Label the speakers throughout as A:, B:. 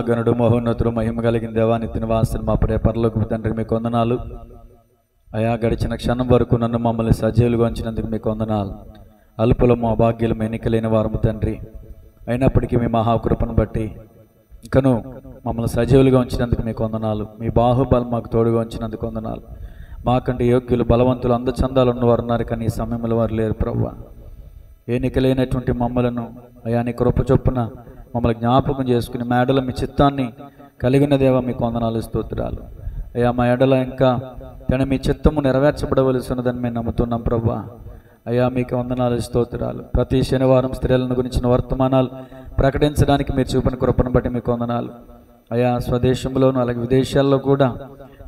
A: గనుడు మహోన్నతుడు మహిమ కలిగిన దేవానికి నివాసిన మా ప్రియ పరలోకపు తండ్రి మీకు వందనాలు అయా. గడిచిన క్షణం వరకు నన్ను మమ్మల్ని సజీవులుగా ఉంచినందుకు మీకు వందనాలు. అల్పుల మా భాగ్యులం ఎన్నికలేని వారము తండ్రి, అయినప్పటికీ మీ మహాకృపను బట్టి ఇంకను మమ్మల్ని సజీవులుగా ఉంచినందుకు మీకు వందనాలు. మీ బాహుబలం మాకు తోడుగా ఉంచినందుకు వందనాలు. మాకంటే యోగ్యులు బలవంతులు అందచందాలు ఉన్నవారు ఉన్నారు, కానీ ఈ సమయంలో వారు లేరు ప్రభువా. ఎన్నికలేనటువంటి మమ్మలను అయా నీ కృప చొప్పున మమ్మల్ని జ్ఞాపకం చేసుకుని మా ఎడల మీ చిత్తాన్ని కలిగిన దేవా మీకు వందనాలు స్తోత్రాలు అయ్యా. మా ఎడల ఇంకా తన మీ చిత్తము నెరవేర్చబడవలసి ఉన్నదని మేము నమ్ముతున్నాం ప్రభువా. అయ్యా మీకు వందనాలు స్తోత్రాలు. ప్రతి శనివారం స్త్రీలను గురించిన వర్తమానాలు ప్రకటించడానికి మీరు చూపిన కృపను బట్టి మీకు వందనాలు అయ్యా. స్వదేశంలోనూ అలాగే విదేశాల్లో కూడా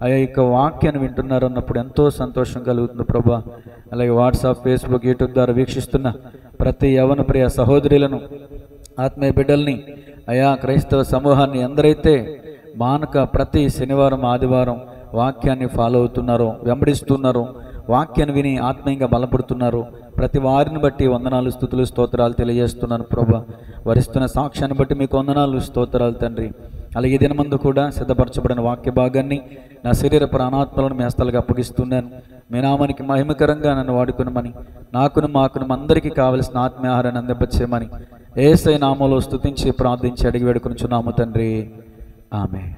A: అయ్యా ఇక వాక్యాన్ని వింటున్నారు అన్నప్పుడు ఎంతో సంతోషం కలుగుతుంది ప్రభువా. అలాగే వాట్సాప్, ఫేస్బుక్, యూట్యూబ్ ద్వారా వీక్షిస్తున్న ప్రతి యవన ప్రియ సహోదరులను, ఆత్మీయ బిడ్డల్ని అయా, క్రైస్తవ సమూహాన్ని ఎందరైతే మానక ప్రతి శనివారం ఆదివారం వాక్యాన్ని ఫాలో అవుతున్నారో, వెంబడిస్తున్నారో, వాక్యాన్ని విని ఆత్మీయంగా బలపడుతున్నారు, ప్రతి వారిని బట్టి వందనాలు, స్తుతులు, స్తోత్రాలు తెలియజేస్తున్నాను ప్రభా. వరిస్తున్న సాక్ష్యాన్ని బట్టి మీకు వందనాలు, స్తోత్రాలు తండ్రి. అలాగే దినమందు కూడా సిద్ధపరచబడిన వాక్య భాగాన్ని నా శరీర ప్రాణాత్మలను మీ హస్తాలకు అప్పగిస్తున్నాను. మీ నామానికి మహిమకరంగా నన్ను వాడుకునమని, నాకును మాకును అందరికీ కావలసిన ఆత్మీయ ఆహారాన్ని అందింపచేయమని యేసయ్య నామములో స్తుతించి ప్రార్థించి అడిగి వేడుకొనుచున్నాము తండ్రి, ఆమేన్.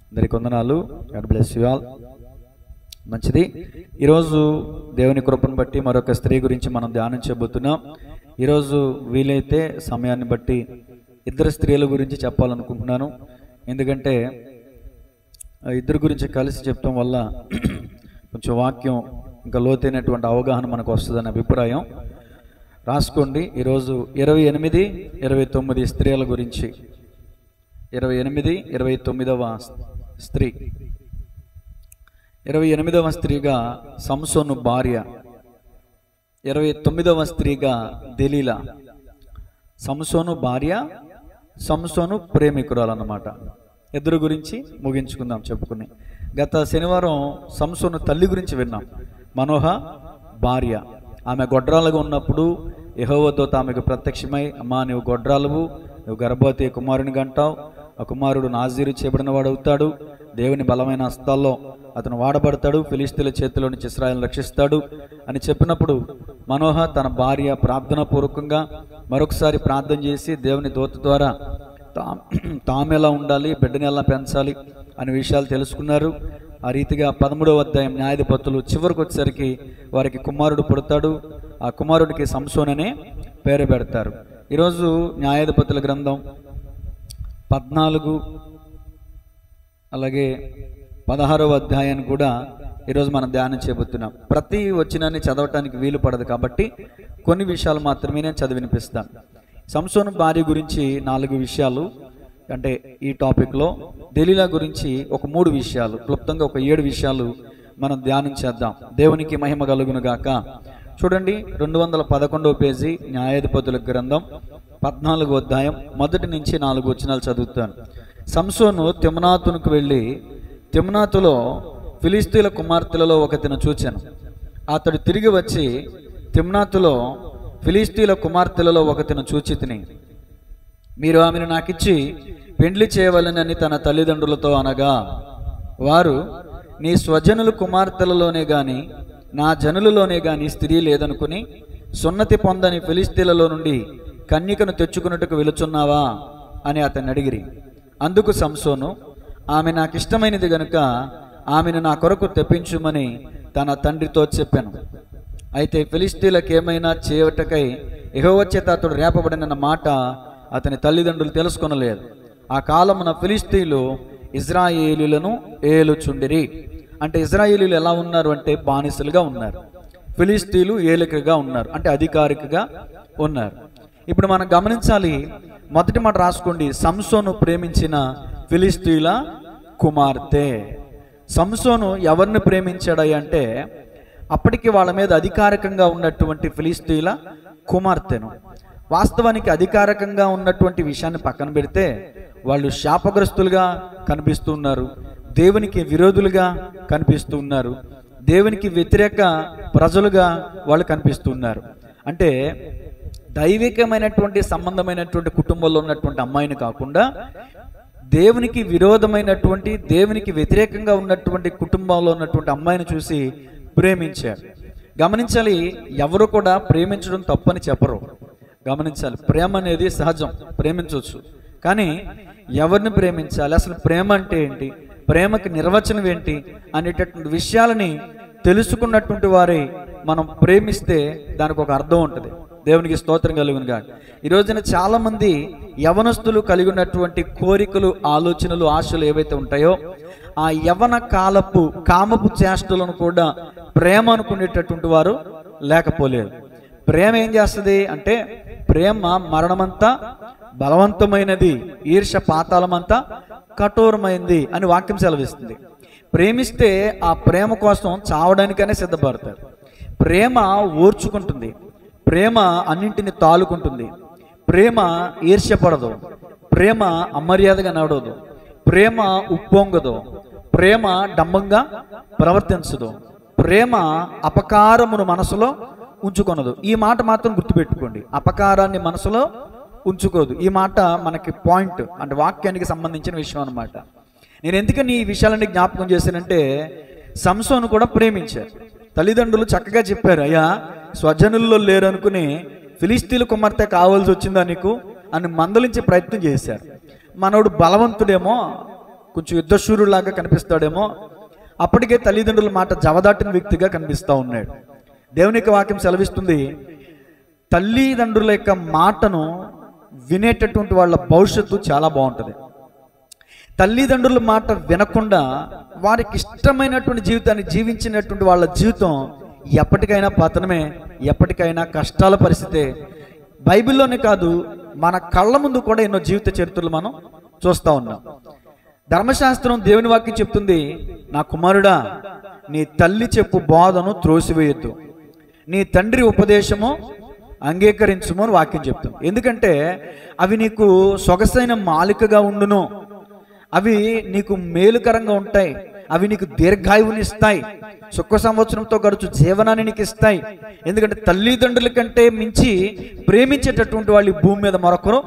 A: అందరికీ వందనాలు. God bless you all. మంచిది. ఈరోజు దేవుని కృపను బట్టి మరొక స్త్రీ గురించి మనం ధ్యానం చేయబోతున్నాం. ఈరోజు వీలైతే సమయాన్ని బట్టి ఇద్దరు స్త్రీల గురించి చెప్పాలనుకుంటున్నాను. ఎందుకంటే ఇద్దరు గురించి కలిసి చెప్పడం వల్ల కొంచెం వాక్యం ఇంకా లోతైనటువంటి అవగాహన మనకు వస్తుందనే అభిప్రాయం. రాసుకోండి. ఈరోజు 28, 29 స్త్రీల గురించి. 28, 29వ స్త్రీ. 28వ స్త్రీగా సంసోను భార్య, 29వ స్త్రీగా దెలీలా. సంసోను భార్య, సంసోను ప్రేమికురాలు అన్నమాట. ఇద్దరు గురించి ముగించుకుందాం చెప్పుకుని. గత శనివారం సంసోను తల్లి గురించి విన్నాం, మనోహ భార్య. ఆమె గొడ్రాలుగా ఉన్నప్పుడు యెహోవా దూత ఆమెకు ప్రత్యక్షమై, అమ్మా నువ్వు గొడ్రాలువు, నువ్వు గర్భవతి కుమారుని కంటావు, ఆ కుమారుడు నాజీరు చేయబడిన వాడు అవుతాడు, దేవుని బలమైన హస్తాల్లో అతను వాడబడతాడు, ఫిలిష్తీయుల చేతిలో నుంచి ఇశ్రాయేలును రక్షిస్తాడు అని చెప్పినప్పుడు మనోహ తన భార్య ప్రార్థన పూర్వకంగా మరొకసారి ప్రార్థన చేసి దేవుని దూత ద్వారా తాము ఎలా ఉండాలి, బిడ్డని ఎలా పెంచాలి అనే విషయాలు తెలుసుకున్నారు. ఆ రీతిగా 13వ అధ్యాయం న్యాయాధిపతులు చివరికి వచ్చేసరికి వారికి కుమారుడు పుడతాడు. ఆ కుమారుడికి సంసోన్ అనే పేరు పెడతారు. ఈరోజు న్యాయాధిపతుల గ్రంథం 14 అలాగే 16వ అధ్యాయాన్ని కూడా ఈరోజు మనం ధ్యానం చేయబోతున్నాం. ప్రతి వచనాన్ని చదవటానికి వీలు పడదు కాబట్టి కొన్ని విషయాలు మాత్రమే నేను చదివి వినిపిస్తాను. సంసోను భార్య గురించి 4 విషయాలు, అంటే ఈ టాపిక్లో దెలీలా గురించి ఒక 3 విషయాలు, క్లుప్తంగా ఒక 7 విషయాలు మనం ధ్యానం చేద్దాం. దేవునికి మహిమ కలుగును గాక. చూడండి, 211వ పేజీ న్యాయాధిపతుల గ్రంథం 14వ అధ్యాయం 1 నుంచి 4 వచనాలు చదువుతాను. సంసోను తిమ్నాతునకు వెళ్ళి తిమ్నాతులో ఫిలిష్తీయుల కుమార్తెలలో ఒకతిని చూచెను. అతడు తిరిగి వచ్చి తిమ్నాతులో ఫిలిష్తీయుల కుమార్తెలలో ఒకతిని చూచి తిని, మీరు ఆమెను నాకిచ్చి పెండ్లి చేయవలెనని తన తల్లిదండ్రులతో అనగా, వారు నీ స్వజనుల కుమార్తెలలోనే గాని నా జనులలోనే గాని స్త్రీ లేదనుకుని సున్నతి పొందని ఫిలిష్తీయులలో నుండి కన్యకను తెచ్చుకున్నట్టుకు వెలుచున్నావా అని అతన్ని అడిగిరి. అందుకు సంసోను, ఆమె నాకు ఇష్టమైనది గనుక ఆమెను నా కొరకు తెప్పించుమని తన తండ్రితో చెప్పాను. అయితే ఫిలిష్తీయులకు ఏమైనా చేయటకై యెహోవా చేత అతడు రేపబడిన మాట అతని తల్లిదండ్రులు తెలుసుకొనలేదు. ఆ కాలమున ఫిలిష్తీయులు ఇజ్రాయేలీలను ఏలుచుండిరి. అంటే ఇజ్రాయేలీలు ఎలా ఉన్నారు అంటే బానిసలుగా ఉన్నారు, ఫిలిష్తీయులు ఏలికగా ఉన్నారు, అంటే అధికారికగా ఉన్నారు. ఇప్పుడు మనం గమనించాలి, మొదటి మాట రాసుకోండి, సంసోను ప్రేమించిన ఫిలిష్తీయుల కుమార్తె. సంసోను ఎవరిని ప్రేమించాడయ్య అంటే అప్పటికి వాళ్ళ మీద అధికారికంగా ఉన్నటువంటి ఫిలిష్తీయుల కుమార్తెను. వాస్తవానికి అధికారికంగా ఉన్నటువంటి విషయాన్ని పక్కన పెడితే వాళ్ళు శాపగ్రస్తులుగా కనిపిస్తూ ఉన్నారు, దేవునికి విరోధులుగా కనిపిస్తూ ఉన్నారు, దేవునికి వ్యతిరేక ప్రజలుగా వాళ్ళు కనిపిస్తూ ఉన్నారు. అంటే దైవికమైనటువంటి సంబంధమైనటువంటి కుటుంబంలో ఉన్నటువంటి అమ్మాయిని కాకుండా దేవునికి విరోధమైనటువంటి, దేవునికి వ్యతిరేకంగా ఉన్నటువంటి కుటుంబంలో ఉన్నటువంటి అమ్మాయిని చూసి ప్రేమించాడు. గమనించాలి, ఎవరు కూడా ప్రేమించడం తప్పని చెప్పరు. గమనించాలి, ప్రేమ అనేది సహజం, ప్రేమించవచ్చు. కానీ ఎవరిని ప్రేమించాలి, అసలు ప్రేమ అంటే ఏంటి, ప్రేమకి నిర్వచనం ఏంటి అనేటటువంటి విషయాలని తెలుసుకున్నటువంటి వారే మనం ప్రేమిస్తే దానికి ఒక అర్థం ఉంటుంది. దేవునికి స్తోత్రం కలుగునుగా. ఈ రోజున చాలామంది యవనస్తులు కలిగి ఉన్నటువంటి కోరికలు, ఆలోచనలు, ఆశలు ఏవైతే ఉంటాయో ఆ యవన కాలపు కామపు చేష్టలను కూడా ప్రేమ అనుకునేటటువంటి వారు లేకపోలేదు. ప్రేమ ఏం చేస్తుంది అంటే, ప్రేమ మరణమంతా బలవంతమైనది, ఈర్ష పాతాళమంతా కఠోరమైంది అని వాక్యం సెలవిస్తుంది. ప్రేమిస్తే ఆ ప్రేమ కోసం చావడానికనే సిద్ధపడతారు. ప్రేమ ఓర్చుకుంటుంది, ప్రేమ అన్నింటిని తాలుకుంటుంది, ప్రేమ ఈర్ష్యపడదు, ప్రేమ అమర్యాదగా నడవదు, ప్రేమ ఉప్పొంగదు, ప్రేమ డంబంగా ప్రవర్తించదు, ప్రేమ అపకారమును మనసులో ఉంచుకొనదు. ఈ మాట మాత్రం గుర్తుపెట్టుకోండి, అపకారాన్ని మనసులో ఉంచుకోదు. ఈ మాట మనకి పాయింట్, అంటే వాక్యానికి సంబంధించిన విషయం అన్నమాట. నేను ఎందుకని ఈ విషయాలన్నీ జ్ఞాపకం చేశానంటే, సంసోను కూడా ప్రేమించారు. తల్లిదండ్రులు చక్కగా చెప్పారు, అయ్యా స్వజనుల్లో లేరనుకుని ఫిలిస్తీన్ల కుమార్తె కావాల్సి వచ్చిందా నీకు అని మందలించే ప్రయత్నం చేశారు. మనోడు బలవంతుడేమో, కొంచెం యుద్ధశూరులాగా కనిపిస్తాడేమో, అప్పటికే తల్లిదండ్రుల మాట జవదాటిన వ్యక్తిగా కనిపిస్తూ ఉన్నాడు. దేవుని యొక్క వాక్యం సెలవిస్తుంది, తల్లిదండ్రుల యొక్క మాటను వినేటటువంటి వాళ్ళ భవిష్యత్తు చాలా బాగుంటుంది. తల్లిదండ్రుల మాట వినకుండా వారికి ఇష్టమైనటువంటి జీవితాన్ని జీవించినటువంటి వాళ్ళ జీవితం ఎప్పటికైనా పతనమే, ఎప్పటికైనా కష్టాల పరిస్థితే. బైబిల్లోనే కాదు, మన కళ్ళ ముందు కూడా ఎన్నో జీవిత చరిత్రలు మనం చూస్తూ ఉన్నాం. ధర్మశాస్త్రం, దేవుని వాక్యం చెప్తుంది, నా కుమారుడా నీ తల్లి చెప్పు బోధను త్రోసివేయొద్దు, నీ తండ్రి ఉపదేశము అంగీకరించుము అని వాక్యం చెప్తుంది. ఎందుకంటే అవి నీకు సొగసైన మాలికగా ఉండును, అవి నీకు మేలుకరంగా ఉంటాయి, అవి నీకు దీర్ఘాయువునిస్తాయి, సుఖ సంవత్సరంతో గడుచు జీవనాన్ని నీకు ఇస్తాయి. ఎందుకంటే తల్లిదండ్రుల కంటే మించి ప్రేమించేటటువంటి వాళ్ళు ఈ భూమి మీద మరొకరు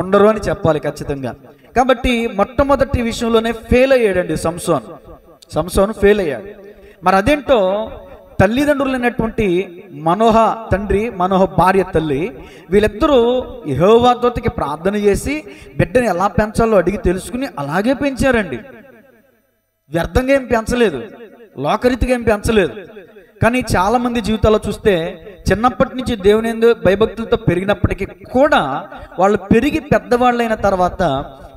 A: ఉండరు అని చెప్పాలి ఖచ్చితంగా. కాబట్టి మొట్టమొదటి విషయంలోనే ఫెయిల్ అయ్యాడండి సంసోను ఫెయిల్ అయ్యాడు. మరి అదేంటో, తల్లిదండ్రులైనటువంటి మనోహ తండ్రి, మనోహ భార్య తల్లి, వీళ్ళిద్దరూ యెహోవా దూతకి ప్రార్థన చేసి బిడ్డని ఎలా పెంచాలో అడిగి తెలుసుకుని అలాగే పెంచారండి. వ్యర్థంగా ఏం పెంచలేదు, లోకరీతిగా ఏం పెంచలేదు. కానీ చాలామంది జీవితాల్లో చూస్తే చిన్నప్పటి నుంచి దేవుని యందు భయభక్తులతో పెరిగినప్పటికీ కూడా వాళ్ళు పెరిగి పెద్దవాళ్ళైన తర్వాత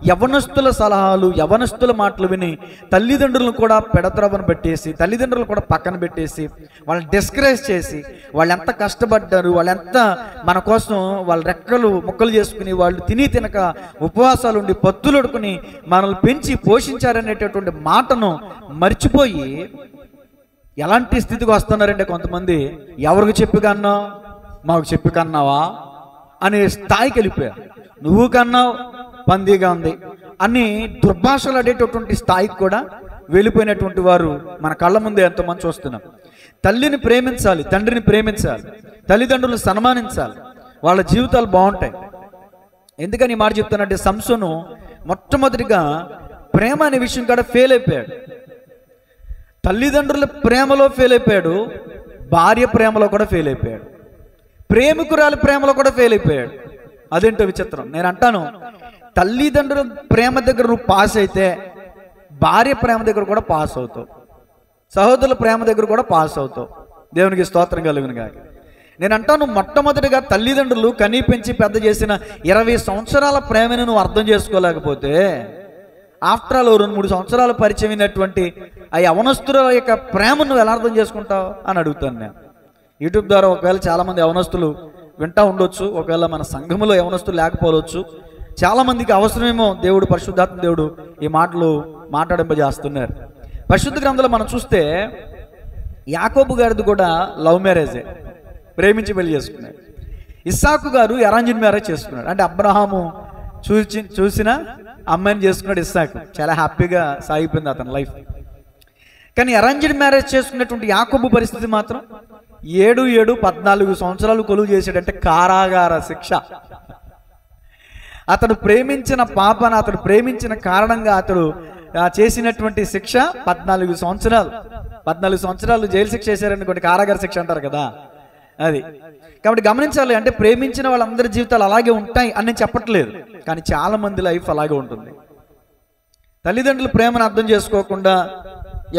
A: యవనస్తుల సలహాలు, యవనస్తుల మాటలు విని తల్లిదండ్రులను కూడా పెడత్రవను పెట్టేసి, తల్లిదండ్రులు కూడా పక్కన పెట్టేసి, వాళ్ళని డిస్కరేజ్ చేసి, వాళ్ళు ఎంత కష్టపడ్డారు, వాళ్ళు ఎంత మన కోసం వాళ్ళ రెక్కలు ముక్కలు చేసుకుని, వాళ్ళు తిని తినక ఉపవాసాలు ఉండి పత్తులొడుకుని మనల్ని పెంచి పోషించారనేటటువంటి మాటను మర్చిపోయి ఎలాంటి స్థితికి వస్తున్నారంటే కొంతమంది, ఎవరికి చెప్పి కన్నావు, మాకు చెప్పి కన్నావా అనే స్థాయికి వెళ్ళిపోయారు. నువ్వు కన్నావు, పందిగా ఉంది అని దుర్భాషలు అడేటటువంటి స్థాయికి కూడా వెళ్ళిపోయినటువంటి వారు మన కళ్ళ ముందే ఎంతోమంది చూస్తున్నాం. తల్లిని ప్రేమించాలి, తండ్రిని ప్రేమించాలి, తల్లిదండ్రులను సన్మానించాలి, వాళ్ళ జీవితాలు బాగుంటాయి. ఎందుకని ఈ మాట చెప్తానంటే, సంసోను మొట్టమొదటిగా ప్రేమ అనే విషయం కూడా ఫెయిల్ అయిపోయాడు. తల్లిదండ్రుల ప్రేమలో ఫెయిల్ అయిపోయాడు, భార్య ప్రేమలో కూడా ఫెయిల్ అయిపోయాడు, ప్రేమికురాలి ప్రేమలో కూడా ఫెయిల్ అయిపోయాడు. అదేంటో విచిత్రం. నేను అంటాను, తల్లిదండ్రుల ప్రేమ దగ్గర నువ్వు పాస్ అయితే భార్య ప్రేమ దగ్గర కూడా పాస్ అవుతావు, సహోదరుల ప్రేమ దగ్గర కూడా పాస్ అవుతావు. దేవునికి స్తోత్రం కలుగును గాక. నేను అంటాను, మొట్టమొదటిగా తల్లిదండ్రులు కనీ పెంచి పెద్ద చేసిన 20 సంవత్సరాల ప్రేమను నువ్వు అర్థం చేసుకోలేకపోతే, ఆఫ్టర్ ఆల్ 2-3 సంవత్సరాలు పరిచయం అయినటువంటి ఆ యవనస్తుల యొక్క ప్రేమను నువ్వు ఎలా అర్థం చేసుకుంటావు అని అడుగుతాను నేను. యూట్యూబ్ ద్వారా ఒకవేళ చాలామంది యవనస్తులు వింటూ ఉండొచ్చు, ఒకవేళ మన సంఘములో యవనస్తులు లేకపోవచ్చు. చాలామందికి అవసరమేమో దేవుడు, పరిశుద్ధాత్మ దేవుడు ఈ మాటలు మాట్లాడింపజేస్తున్నారు. పరిశుద్ధ గ్రంథంలో మనం చూస్తే యాకోబు గారిది కూడా లవ్ మ్యారేజే, ప్రేమించి పెళ్లి చేసుకున్నాడు. ఇస్సాకు గారు అరేంజ్డ్ మ్యారేజ్ చేసుకున్నాడు. అంటే అబ్రహాము చూసిన అమ్మాయిని చేసుకున్నాడు ఇస్సాకు. చాలా హ్యాపీగా సాగిపోయింది అతని లైఫ్. కానీ అరేంజ్డ్ మ్యారేజ్ చేసుకున్నటువంటి యాకోబు పరిస్థితి మాత్రం 7-14 సంవత్సరాలు కొలువు చేశాడంటే కారాగార శిక్ష. అతడు ప్రేమించిన పాపన, అతడు ప్రేమించిన కారణంగా అతడు చేసినటువంటి శిక్ష 14 సంవత్సరాలు. 14 సంవత్సరాలు జైలు శిక్ష చేశారనుకోండి, కారాగార శిక్ష అంటారు కదా అది. కాబట్టి గమనించాలి, అంటే ప్రేమించిన వాళ్ళందరి జీవితాలు అలాగే ఉంటాయి అని నేను చెప్పట్లేదు, కానీ చాలా మంది లైఫ్ అలాగే ఉంటుంది. తల్లిదండ్రుల ప్రేమను అర్థం చేసుకోకుండా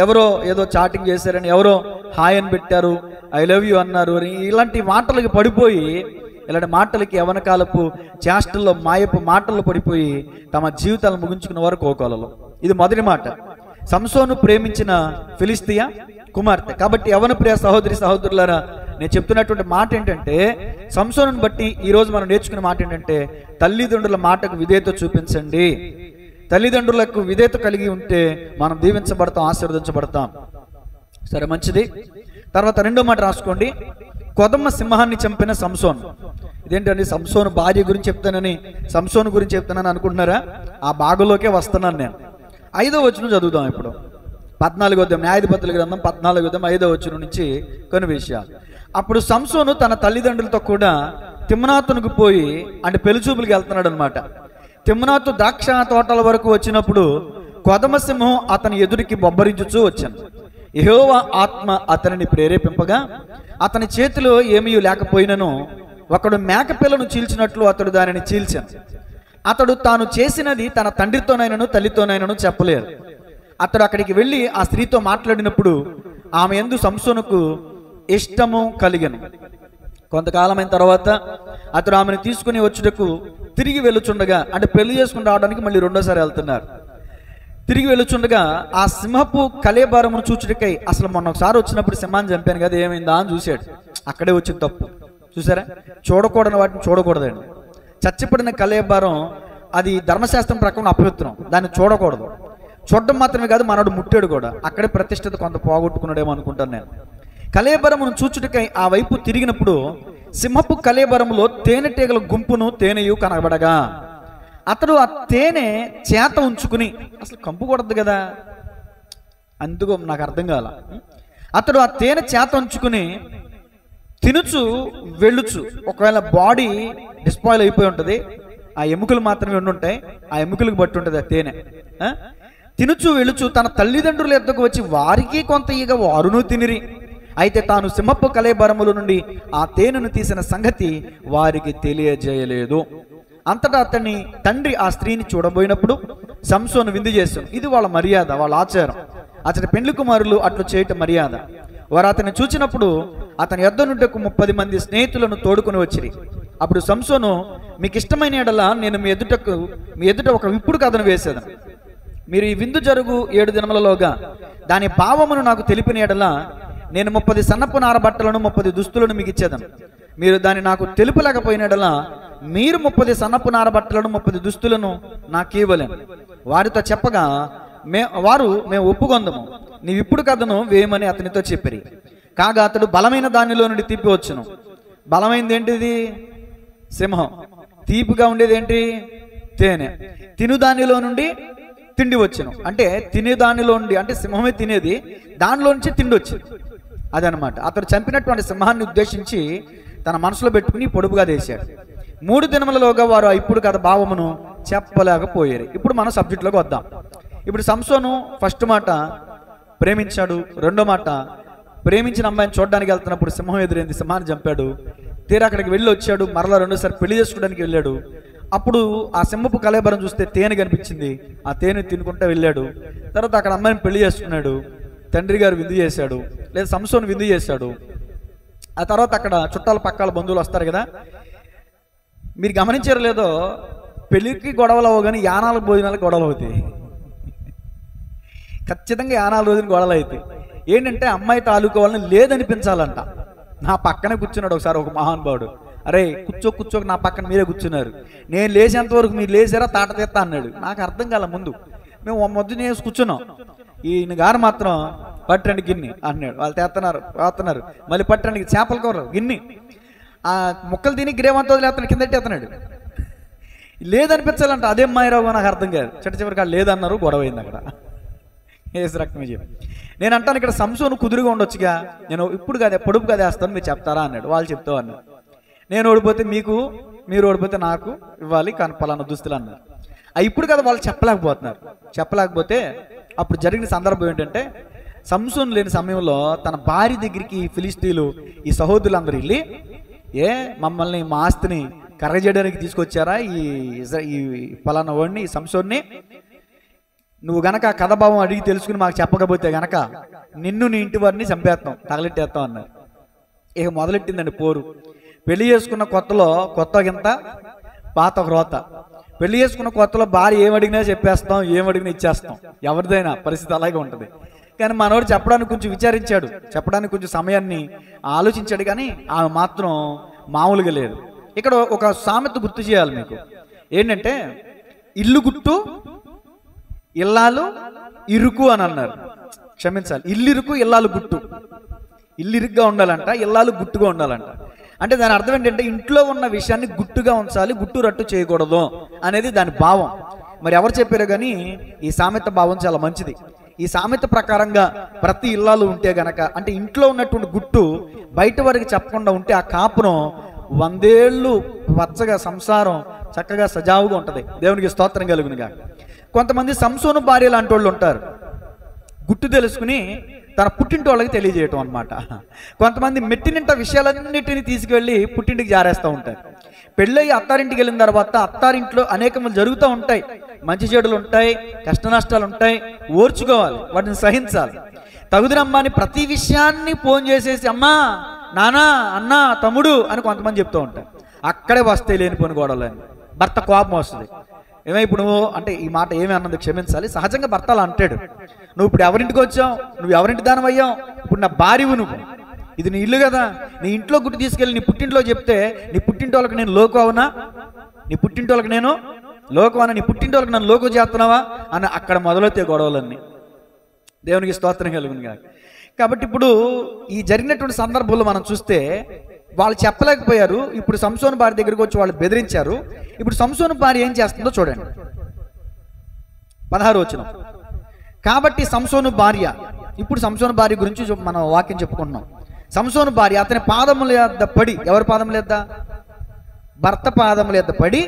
A: ఎవరో ఏదో చాటింగ్ చేశారని, ఎవరో హాయ్ అని పెట్టారు, ఐ లవ్ యూ అన్నారు అని, ఇలాంటి మాటలకి పడిపోయి, ఇలాంటి మాటలకి యవనకాలపు చేష్టల్లో మాయపు మాటల్లో పడిపోయి తమ జీవితాలను ముగించుకున్న వారు కోకోలలో. ఇది మొదటి మాట. సంసోను ప్రేమించిన ఫిలిష్తియా కుమార్తె. కాబట్టి యవన ప్రియ సహోదరి సహోదరులారా, నేను చెప్తున్నటువంటి మాట ఏంటంటే, సంసోనుని బట్టి ఈరోజు మనం నేర్చుకునే మాట ఏంటంటే, తల్లిదండ్రుల మాటకు విధేయత చూపించండి. తల్లిదండ్రులకు విధేయత కలిగి ఉంటే మనం దీవించబడతాం, ఆశీర్వదించబడతాం. సరే, మంచిది. తర్వాత రెండో మాట రాసుకోండి. కొదమ సింహాన్ని చంపిన సంసోను. ఇదేంటండి, సంసోను భార్య గురించి చెప్తానని సంసోను గురించి చెప్తానని అనుకుంటున్నారా? ఆ భాగంలోకే వస్తున్నాను నేను. 5వ వచనం చదువుదాం ఇప్పుడు. 14వ అధ్యాయం, న్యాయాధిపతుల గ్రంథం 14వ అధ్యాయం 5వ వచనం నుంచి కొన్ని విషయాలు. అప్పుడు సంసోను తన తల్లిదండ్రులతో కూడా తిమ్నాతునకు పోయి, అంటే పెళ్లిచూపులకు వెళ్తున్నాడు అనమాట. తిమ్నాతు ద్రాక్ష తోటల వరకు వచ్చినప్పుడు కొదమ సింహం అతని ఎదురికి బొబ్బరించుచూ వచ్చాను. యెహోవా ఆత్మ అతనిని ప్రేరేపింపగా అతని చేతిలో ఏమీ లేకపోయినను ఒకడు మేకపిల్లను చీల్చినట్లు అతడు దానిని చీల్చాను. అతడు తాను చేసినది తన తండ్రితోనైనను తల్లితోనైనను చెప్పలేరు. అతడు అక్కడికి వెళ్ళి ఆ స్త్రీతో మాట్లాడినప్పుడు ఆమె యందు సంసోనుకు ఇష్టము కలిగెను. కొంతకాలమైన తర్వాత అతడు ఆమెను తీసుకుని వచ్చుటకు తిరిగి వెళ్ళుచుండగా, అంటే పెళ్లి చేసుకుని రావడానికి మళ్ళీ రెండోసారి వెళ్తున్నారు. తిరిగి వెళ్ళుచుండగా ఆ సింహపు కళేబరమును చూచుటకై, అసలు మొన్న ఒకసారి వచ్చినప్పుడు సింహాన్ని చంపాను కదా, ఏమైందా అని చూశాడు. అక్కడే వచ్చింది తప్పు. చూసారా, చూడకూడని వాటిని చూడకూడదండి. చచ్చిపడిన కళేబరం అది ధర్మశాస్త్రం ప్రకారం అపవిత్రం, దాన్ని చూడకూడదు. చూడడం మాత్రమే కాదు, మనోడు ముట్టాడు కూడా. అక్కడే ప్రతిష్టత కొంత పోగొట్టుకున్నాడేమో అనుకుంటాను నేను. కళేబరమును చూచుటకై ఆ వైపు తిరిగినప్పుడు సింహపు కళేబరములో తేనెటీగల గుంపును తేనెయు కనబడగా అతడు ఆ తేనె చేత ఉంచుకుని, అసలు కంపు కొడద్దు కదా, అందుకో నాకు అర్థం కాల. అతడు ఆ తేనె చేత ఉంచుకుని తినుచు వెళ్ళుచు, ఒకవేళ బాడీ డిస్పాయిల్ అయిపోయి ఉంటుంది, ఆ ఎముకలు మాత్రమే ఉండుంటాయి, ఆ ఎముకలకు బట్టి ఉంటుంది ఆ తేనె. తినుచు వెళ్ళుచు తన తల్లిదండ్రుల యొద్దకు వచ్చి వారికి కొంత ఈగ వారును తినిరి. అయితే తాను సింహపు కళేబరముల నుండి ఆ తేనెను తీసిన సంగతి వారికి తెలియజేయలేదు. అంతటా అతని తండ్రి ఆ స్త్రీని చూడబోయినప్పుడు సంసోను విందు చేశాను. ఇది వాళ్ళ మర్యాద, వాళ్ళ ఆచారం. అతని పెండ్లి కుమారులు అట్లు చేయటం మర్యాద. వారు అతన్ని చూచినప్పుడు అతని యొద్ద నుండి 30 మంది స్నేహితులను తోడుకొని వచ్చిరి. అప్పుడు సంసోను, మీకు ఇష్టమైన ఎడల నేను మీ ఎదుట ఒక విప్పుడు కథను వేసేదను. మీరు ఈ విందు జరుగు 7 దినములలోగా దాని భావమును నాకు తెలిపిన ఎడల నేను 30 సన్నపు నార బట్టలను 30 దుస్తులను మీకు ఇచ్చేదను. మీరు దాన్ని నాకు తెలుపలేకపోయిన ఎడల మీరు 30 సన్నపు నార బట్టలను 30 దుస్తులను నాకు ఇవ్వలేను. వారితో చెప్పగా మేము ఒప్పుకొందము, నీవిప్పుడు కథను వేయమని అతనితో చెప్పిరి. కాగా అతడు బలమైన దానిలో నుండి తీపి వచ్చును. బలమైనది ఏంటిది? సింహం. తీపిగా ఉండేది ఏంటి? తేనె. తిను దానిలో నుండి తిండి వచ్చును. అంటే తినే దానిలో నుండి, అంటే సింహమే తినేది, దానిలో నుంచి తిండి వచ్చింది. అదనమాట. అతడు చంపినటువంటి సింహాన్ని ఉద్దేశించి తన మనసులో పెట్టుకుని పొడుపుగా వేశాడు. 3 దినములలోగా వారు ఇప్పుడు కథ భావమును చెప్పలేకపోయారు. ఇప్పుడు మన సబ్జెక్టులోకి వద్దాం. ఇప్పుడు సంసోను ఫస్ట్ మాట ప్రేమించాడు, రెండో మాట ప్రేమించిన అమ్మాయిని చూడడానికి వెళ్తున్నప్పుడు సింహం ఎదురైంది, సింహాన్ని చంపాడు. తీరా అక్కడికి వెళ్ళి వచ్చాడు, మరలా రెండోసారి పెళ్లి చేసుకోవడానికి వెళ్ళాడు. అప్పుడు ఆ సింహపు కళేబరం చూస్తే తేనె కనిపించింది, ఆ తేనె తినుకుంటూ వెళ్ళాడు. తర్వాత అక్కడ అమ్మాయిని పెళ్లి చేసుకున్నాడు. తండ్రి గారు విందు చేశాడు, లేదా సంసోను విందు చేశాడు. ఆ తర్వాత అక్కడ చుట్టాల పక్కల బంధువులు వస్తారు కదా. మీరు గమనించారో లేదో, పెళ్ళికి గొడవలు అవ్వవు కానీ యానాలకు భోజనాలకు గొడవలు అవుతాయి. ఖచ్చితంగా యానాల రోజున గొడవలు అవుతాయి. ఏంటంటే అమ్మాయి తాలూకోవాలని లేదనిపించాలంట. నా పక్కనే కూర్చున్నాడు ఒకసారి ఒక మహానుభావుడు. అరే కూర్చోక నా పక్కన మీరే కూర్చున్నారు, నేను లేచేంత వరకు మీరు లేచారా తాట తీస్తా అన్నాడు. నాకు అర్థం కాల. ముందు మేము మొద్దు వేసి కూర్చున్నాం, ఈయన గారు మాత్రం పట్టండి గిన్నె అన్నాడు. వాళ్ళు పోతున్నారు, మళ్ళీ పట్టండి చేపల కూర గిన్నె, ఆ ముక్కలు తిని గ్రేవంతో వదిలేస్తాను, కిందట్టి ఎత్తనాడు. లేదనిపించాలంట. అదేం మాయరావు నాకు అర్థం కాదు. చివరికి వాళ్ళు లేదన్నారు, గొడవ అయింది అక్కడ. ఏసు రక్తమే చెప్పి నేను అంటాను, ఇక్కడ సంసోను కుదురుగా ఉండొచ్చుగా, నేను ఇప్పుడు కాదే పొడుపు కదా వేస్తాను, మీరు చెప్తారా అన్నాడు. వాళ్ళు చెప్తావు అన్నాడు. నేను ఓడిపోతే మీకు
B: మీరు ఓడిపోతే నాకు ఇవ్వాలి కానీ పలానా దుస్తులు అన్నారు. ఇప్పుడు కదా వాళ్ళు చెప్పలేకపోతే అప్పుడు జరిగిన సందర్భం ఏంటంటే, సంసోను లేని సమయంలో తన భార్య దగ్గరికి ఫిలిష్తీయులు ఈ సహోదరులందరూ వెళ్ళి, మమ్మల్ని మా ఆస్తిని కర్ర చేయడానికి తీసుకొచ్చారా ఈ పలానా వాడిని, ఈ సంసోన్ని, నువ్వు గనక కథభావం అడిగి తెలుసుకుని మాకు చెప్పకపోతే గనక నిన్ను నీ ఇంటి వారిని చంపేస్తాం, తగలెట్టేస్తాం అన్నారు. ఇక మొదలెట్టిందండి పోరు. పెళ్లి చేసుకున్న కొత్తలో కొత్త గింత పాత రోత. పెళ్లి చేసుకున్న కొత్తలో భార్య ఏమడిగినా చెప్పేస్తాం, ఏమడిగినా ఇచ్చేస్తాం, ఎవరిదైనా పరిస్థితి అలాగే ఉంటుంది. కానీ మనోడు చెప్పడానికి కొంచెం విచారించాడు, చెప్పడానికి కొంచెం సమయాన్ని ఆలోచించాడు, కానీ ఆమె మాత్రం మామూలుగా లేదు. ఇక్కడ ఒక సామెత గుర్తు చేయాలి మీకు. ఏంటంటే, ఇల్లు గుట్టు ఇల్లాలు ఇరుకు అని అన్నారు. క్షమించాలి, ఇల్లు ఇరుకు ఇల్లాలు గుట్టు. ఇల్లు ఇరుగ్గా ఉండాలంట, ఇల్లాలు గుట్టుగా ఉండాలంట. అంటే దాని అర్థం ఏంటంటే, ఇంట్లో ఉన్న విషయాన్ని గుట్టుగా ఉంచాలి, గుట్టు రట్టు చేయకూడదు అనేది దాని భావం. మరి ఎవరు చెప్పారో కానీ ఈ సామెత భావం చాలా మంచిది. ఈ సామెత ప్రకారంగా ప్రతి ఇల్లాలు ఉంటే గనక, అంటే ఇంట్లో ఉన్నటువంటి గుట్టు బయట వారికి చెప్పకుండా ఉంటే ఆ కాపురం 100 ఏళ్ళు పచ్చగా సంసారం చక్కగా సజావుగా ఉంటుంది. దేవునికి స్తోత్రం కలుగునుగా. కొంతమంది సంసోను భార్య లాంటి వాళ్ళు ఉంటారు, గుట్టు తెలుసుకుని తన పుట్టింటి వాళ్ళకి తెలియజేయటం అనమాట. కొంతమంది మెట్టినింట విషయాలన్నిటిని తీసుకువెళ్ళి పుట్టింటికి జారేస్తూ ఉంటారు. పెళ్ళయి అత్తారింటికి వెళ్ళిన తర్వాత అత్తారింట్లో అనేకములు జరుగుతూ ఉంటాయి, మంచి చెడులు ఉంటాయి, కష్ట నష్టాలు ఉంటాయి, ఓర్చుకోవాలి, వాటిని సహించాలి. తగుదినమ్మని ప్రతి విషయాన్ని ఫోన్ చేసేసి అమ్మా, నానా, అన్న, తమ్ముడు అని కొంతమంది చెప్తూ ఉంటారు. అక్కడే వస్తాయి లేనిపోని గొడవలని. భర్త కోపం వస్తుంది. ఇప్పుడు నువ్వు అంటే ఈ మాట ఏమి అన్నది క్షమించాలి, సహజంగా భర్త అలా అంటాడు. నువ్వు ఇప్పుడు ఎవరింటికి వచ్చావు, నువ్వు ఎవరింటి దానం అయ్యావు, ఇప్పుడు నా భార్యవు నువ్వు, ఇది నీ ఇల్లు కదా, నీ ఇంట్లో గుట్టు తీసుకెళ్ళి నీ పుట్టింట్లో చెప్తే నీ పుట్టింటి వాళ్ళకి నేను లోకు అవునా, నీ పుట్టింటి వాళ్ళకి నేను లోకం అన్నా, నీ పుట్టింటి వాళ్ళకి నన్ను లోకు చేస్తున్నావా అని అక్కడ మొదలవుతాయి గొడవలన్నీ. దేవునికి స్తోత్రం కలుగునుగా. కాబట్టి ఇప్పుడు ఈ జరిగినటువంటి సందర్భంలో మనం చూస్తే వాళ్ళు చెప్పలేకపోయారు. ఇప్పుడు సంసోను భార్య దగ్గరికి వచ్చి వాళ్ళు బెదిరించారు. ఇప్పుడు సంసోను భార్య ఏం చేస్తుందో చూడండి. 16వ వచనం. కాబట్టి సంసోను భార్య, ఇప్పుడు సంసోను భార్య గురించి మనం వాక్యం చెప్పుకుంటున్నాం. సంసోను భార్య అతని పాదముల యొద్ద పడి, ఎవరి పాదముల యొద్ద? భర్త పాదముల యొద్ద పడి